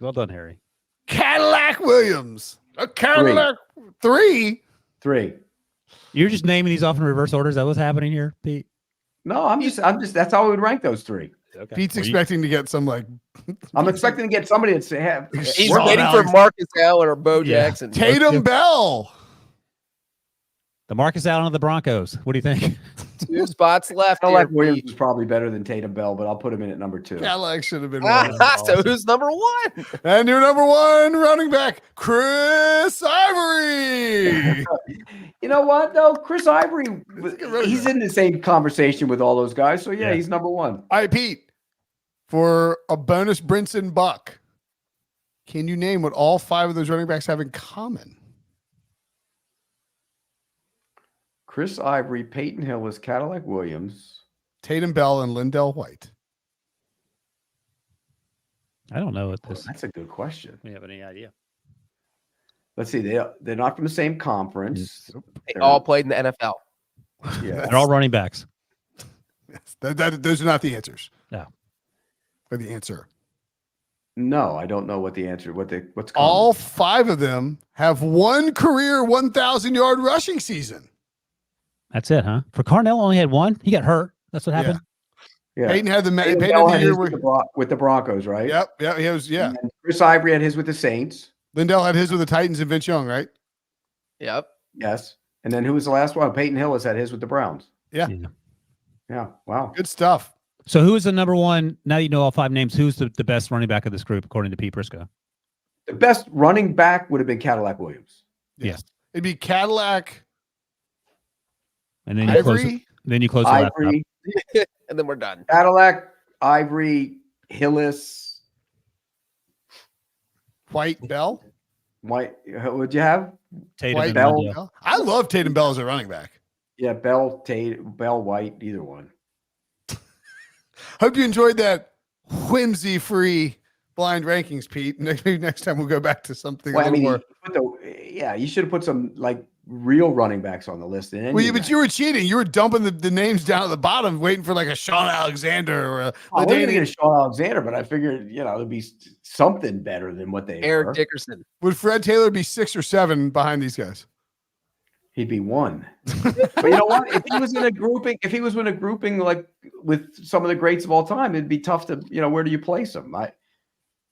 S3: Well done, Harry.
S1: Cadillac Williams. A Cadillac 3.
S2: 3.
S3: You're just naming these off in reverse order. Is that what's happening here, Pete?
S2: No, I'm just. That's how I would rank those 3.
S3: Okay.
S1: Pete's expecting to get some like.
S2: I'm expecting to get somebody that's have.
S4: He's
S1: Well,
S4: waiting for Marcus Allen or Bo Jackson.
S1: Tatum Bell.
S3: The Marcus Allen of the Broncos. What do you think?
S4: 2 spots left.
S2: I like
S4: here,
S2: Williams
S4: Pete.
S2: is probably better than Tatum Bell, but I'll put him in at number 2.
S1: Cadillac should have been one.
S4: So who's number 1?
S1: And your number 1 running back, Chris Ivory.
S2: You know what though? Chris Ivory,
S1: running
S2: he's in the same conversation with all those guys. So yeah, he's number 1.
S1: All right, Pete, for a bonus Brinson buck, can you name what all 5 of those running backs have in common?
S2: Chris Ivory, Peyton Hillis, Cadillac Williams,
S1: Tatum Bell, and Lindell White.
S3: I don't know what this.
S2: That's a good question.
S3: We have any idea?
S2: Let's see. They're not from the same conference.
S4: They all played in the NFL.
S2: Yeah.
S3: They're all running backs.
S1: Yes, those are not the answers.
S3: No.
S1: Or the answer.
S2: No, I don't know what the answer. What's common.
S1: All 5 of them have one career 1,000-yard rushing season.
S3: That's it, huh? For Carnell only had 1. He got hurt. That's what happened.
S2: Yeah.
S1: Peyton had the
S2: Peyton
S1: Peyton
S2: Bell
S1: had
S2: had
S1: the year
S2: his
S1: where,
S2: with the Broncos, right?
S1: Yep, he was. Yeah,
S2: And Chris Ivory had his with the Saints.
S1: Lindell had his with the Titans and Vince Young, right?
S4: Yep.
S2: Yes. And then who was the last one? Peyton Hillis had his with the Browns.
S1: Yeah.
S2: Yeah. Wow.
S1: Good stuff.
S3: So who is the number 1? Now you know all 5 names. Who's the best running back of this group, according to Pete Prisco?
S2: The best running back would have been Cadillac Williams.
S3: Yes.
S1: It'd be Cadillac,
S3: And then you close.
S1: Ivory,
S3: Then you close the laptop.
S2: Ivory,
S4: And then we're done.
S2: Cadillac, Ivory, Hillis,
S1: White, Bell.
S2: White. What'd you have?
S3: Tatum
S1: White,
S3: and
S2: Bell.
S3: Lindell.
S1: Bell. I love Tatum Bell as a running back.
S2: Yeah, Bell, Bell, White, either one.
S1: Hope you enjoyed that whimsy-free blind rankings, Pete. Maybe next time we'll go back to something
S2: Well,
S1: a
S2: I
S1: little
S2: mean,
S1: more.
S2: you should have put some like real running backs on the list.
S1: Well, yeah, but you were cheating. You were dumping the names down at the bottom, waiting for like a Sean Alexander or a
S2: I wasn't going to
S1: LaDainian.
S2: get a Sean Alexander, but I figured, it'd be something better than what they
S4: Eric
S2: were.
S4: Dickerson.
S1: Would Fred Taylor be 6 or 7 behind these guys?
S2: He'd be 1. But you know what? If he was in a grouping like with some of the greats of all time, it'd be tough to, where do you place him?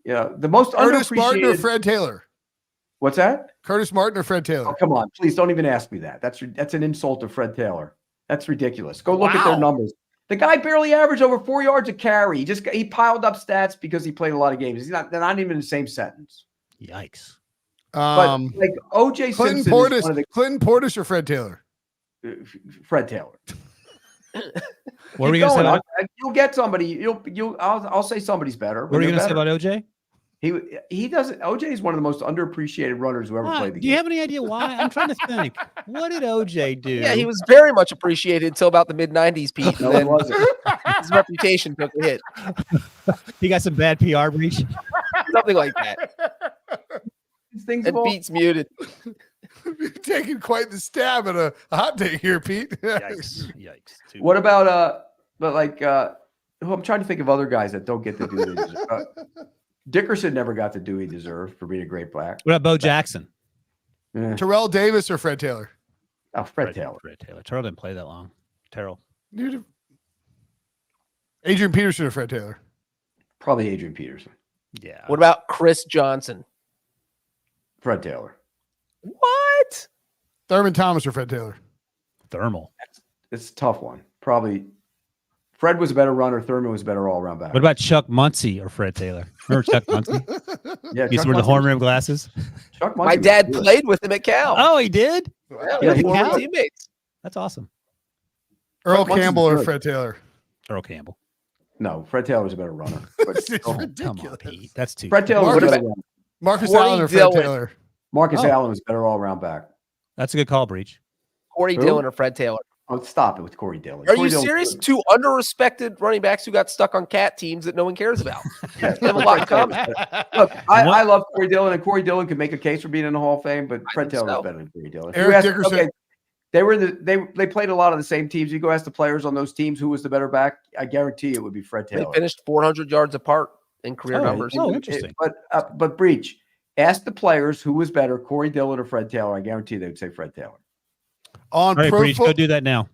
S2: The most
S1: Curtis Martin or
S2: underappreciated.
S1: Fred Taylor?
S2: What's that?
S1: Curtis Martin or Fred
S2: Oh,
S1: Taylor?
S2: come on, please don't even ask me that. That's an insult to Fred Taylor. That's ridiculous. Go look at their numbers. The guy barely averaged over 4 yards a carry. He piled up stats because he played a lot of games. They're not even in the same sentence.
S3: Yikes.
S2: But like OJ
S1: Clinton
S2: Simpson
S1: Portis,
S2: is one of the
S1: Clinton Portis or Fred Taylor?
S2: Fred Taylor.
S3: What were you going to say about
S2: You'll get somebody. I'll say somebody's better.
S3: What were you going to say about OJ?
S2: He doesn't. OJ is one of the most underappreciated runners who ever
S3: Why?
S2: played the
S3: Do
S2: game.
S3: you have any idea why? I'm trying to think. What did OJ do?
S4: Yeah, he was very much appreciated until about the mid '90s, Pete.
S2: No,
S4: And
S2: he
S4: then
S2: wasn't.
S4: his reputation took a hit.
S3: He got some bad PR, Breach.
S4: Something like that.
S2: These things
S4: And
S2: have all-
S4: Pete's muted.
S1: You're taking quite the stab at a hot take here, Pete.
S3: Yikes.
S2: What about but like I'm trying to think of other guys that don't get to do what they deserve. Dickerson never got to do what he deserved for being a great back.
S3: What about Bo Jackson?
S2: Yeah.
S1: Terrell Davis or Fred Taylor?
S2: Oh, Fred Taylor.
S3: Fred Taylor. Terrell didn't play that long. Terrell.
S1: Dude, Adrian Peterson or Fred Taylor?
S2: Probably Adrian Peterson.
S3: Yeah.
S4: What about Chris Johnson?
S2: Fred Taylor.
S4: What?
S1: Thurman Thomas or Fred Taylor?
S3: Thermal.
S2: It's a tough one. Probably Fred was a better runner. Thurman was a better all-around back.
S3: What about Chuck Muncie or Fred Taylor? Remember Chuck Muncie?
S2: Yeah,
S3: He's
S2: Chuck
S3: wearing the
S2: Muncie
S3: horn
S2: was-
S3: rim glasses.
S2: Chuck
S4: My
S2: Muncie was
S4: dad
S2: good.
S4: played with him at Cal.
S3: Oh, he did?
S4: Yeah,
S2: Yeah,
S4: we
S2: he
S4: were
S2: was
S4: former
S2: good.
S4: teammates.
S3: That's awesome.
S1: Earl
S2: Muncie's
S1: Campbell or
S2: good.
S1: Fred Taylor?
S3: Earl Campbell.
S2: No, Fred Taylor was a better runner. But
S1: It's
S2: still,
S3: Come on,
S1: ridiculous.
S3: Pete. That's too.
S2: Fred Taylor was a
S1: Marcus-
S2: better runner.
S1: Marcus
S4: Corey
S1: Allen or Fred
S4: Dillon.
S1: Taylor?
S2: Marcus
S3: Oh.
S2: Allen was a better all-around back.
S3: That's a good call, Breach.
S4: Corey
S2: Who?
S4: Dillon or Fred Taylor.
S2: Oh, stop it with Corey Dillon.
S4: Are
S2: Corey
S4: you
S2: Dillon's
S4: serious?
S2: good.
S4: Two under-respected running backs who got stuck on cat teams that no one cares about. They have a lot in common.
S2: Look, I love Corey Dillon, and Corey Dillon could make a case for being in the Hall of Fame, but
S4: I
S2: Fred
S4: think
S2: Taylor
S4: so.
S2: was better than Corey Dillon. If
S1: Eric
S2: you ask-
S1: Dickerson.
S2: okay, they were they played a lot of the same teams. You go ask the players on those teams who was the better back. I guarantee it would be Fred
S4: They
S2: Taylor.
S4: finished 400 yards apart in career numbers.
S3: Oh, interesting.
S2: But Breach, ask the players who was better, Corey Dillon or Fred Taylor. I guarantee they would say Fred Taylor.
S1: On
S3: All right,
S1: Pro
S3: Breach,
S1: Fo-
S3: go do that now.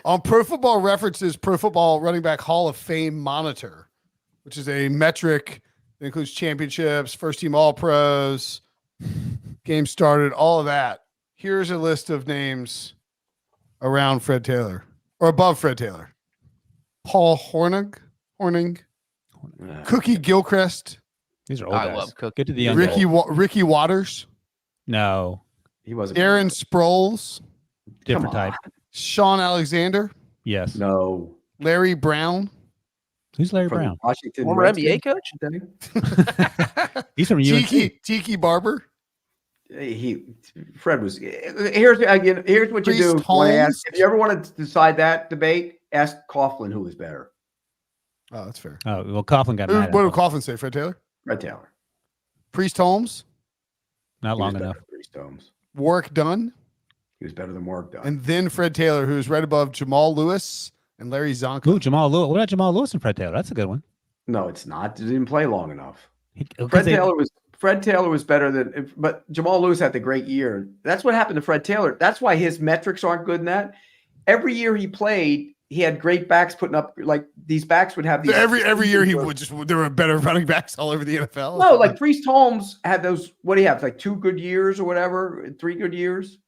S1: On Pro Football References Pro Football Running Back Hall of Fame Monitor, which is a metric that includes championships, first team All Pros, games started, all of that. Here's a list of names around Fred Taylor or above Fred Taylor: Paul Hornung, Cookie Gilchrist,
S3: These are old
S4: I
S3: guys.
S4: love Cookie.
S3: Get to the young
S1: Ricky
S3: guys.
S1: Ricky Waters,
S3: No,
S2: He wasn't.
S1: Aaron Sproles,
S3: different
S2: Come on.
S3: type.
S1: Sean Alexander,
S3: Yes.
S2: No.
S1: Larry Brown,
S3: Who's Larry
S2: From
S3: Brown?
S2: Washington.
S4: Former NBA coach?
S3: He's from UNC.
S1: Tiki Barber,
S2: Fred was. Here's what you
S1: Priest
S2: do. When I
S1: Holmes.
S2: ask, if you ever want to decide that debate, ask Coughlin who was better.
S1: oh, that's fair.
S3: Oh, well, Coughlin got
S1: Who,
S3: mad.
S1: what
S3: at
S1: did
S3: him.
S1: Coughlin say? Fred Taylor,
S2: Fred Taylor.
S1: Priest Holmes,
S3: Not
S2: He
S3: long
S2: was better
S3: enough.
S2: than Priest Holmes.
S1: Warwick Dunn,
S2: He was better than Mark Dunn.
S1: and then Fred Taylor, who's right above Jamal Lewis and Larry Zonka.
S3: Ooh, Jamal Lewis. What about Jamal Lewis and Fred Taylor? That's a good one.
S2: No, it's not. He didn't play long enough.
S3: Because
S2: Fred Taylor was better than, but Jamal Lewis had the great year. That's what happened to Fred Taylor. That's why his metrics aren't good in that. Every year he played, he had great backs putting up, like these backs would have these.
S1: Every year he would just there were better running backs all over the NFL.
S2: No, like Priest Holmes had those. What do you have? Like 2 good years or whatever, 3 good years.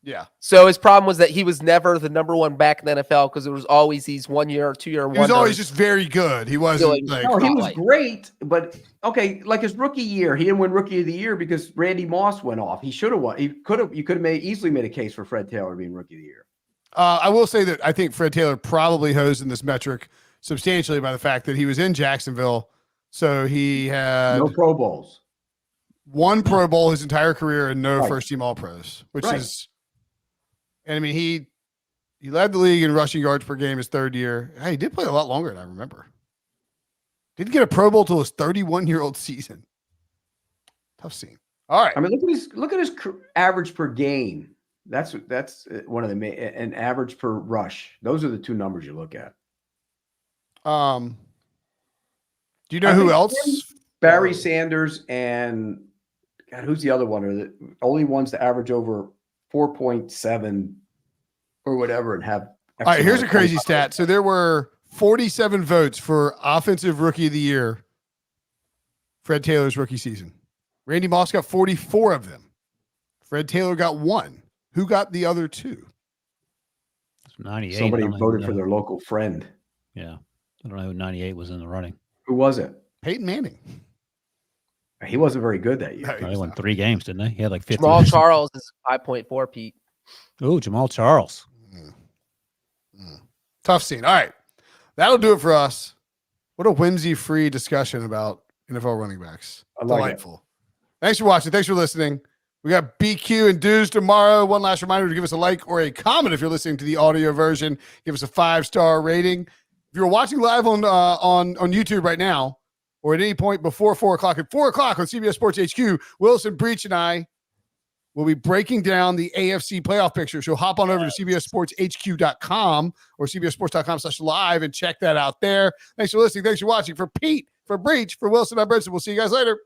S1: yeah,
S4: So his problem was that he was never the number one back in the NFL because there was always these 1 year or 2 year
S1: he was
S4: wonders.
S1: always just very good. He wasn't
S4: Feeling-
S1: like
S2: No, he was
S4: Spotlight.
S2: great, but okay, like his rookie year, he didn't win Rookie of the Year because Randy Moss went off. He should have won. He could have. You could have easily made a case for Fred Taylor being Rookie of the Year.
S1: I will say that I think Fred Taylor probably hosed in this metric substantially by the fact that he was in Jacksonville, so he had
S2: No Pro Bowls.
S1: 1 Pro Bowl his entire career and no
S2: Right.
S1: first team All Pros, which
S2: Right.
S1: is, and I mean he led the league in rushing yards per game his 3rd year. Hey, he did play a lot longer than I remember. Didn't get a Pro Bowl till his 31-year-old season. Tough scene. All right.
S2: I mean, look at his average per game. That's one of the and average per rush. Those are the 2 numbers you look at.
S1: Do you know
S2: I
S1: who
S2: think
S1: else?
S2: Barry Sanders and God, who's the other one? Are the only ones to average over 4.7 or whatever and have.
S1: All right, here's a crazy
S2: 25.
S1: stat. So there were 47 votes for Offensive Rookie of the Year, Fred Taylor's rookie season. Randy Moss got 44 of them. Fred Taylor got 1. Who got the other 2?
S3: 98.
S2: Somebody
S3: I don't
S2: voted
S3: know.
S2: for their local friend.
S3: Yeah. I don't know who 98 was in the running.
S2: Who was it?
S1: Peyton Manning.
S2: He wasn't very good that year.
S1: No, he
S3: They
S1: was
S3: won
S1: not.
S3: 3 games, didn't they? He had like 50.
S4: Jamal Charles is 5.4, Pete.
S3: Ooh, Jamal Charles.
S1: Tough scene. All right. That'll do it for us. What a whimsy-free discussion about NFL running backs.
S2: I like it.
S1: Delightful. Thanks for watching. Thanks for listening. We got BQ and Dudes tomorrow. One last reminder to give us a like or a comment if you're listening to the audio version. Give us a 5-star rating. If you're watching live on YouTube right now, or at any point before 4 o'clock, at 4 o'clock on CBS Sports HQ, Wilson, Breech, and I will be breaking down the AFC playoff picture. So hop on over to cbssportshq.com or cbssports.com/live and check that out there. Thanks for listening. Thanks for watching. For Pete, for Breech, for Wilson, I'm Brinson. We'll see you guys later.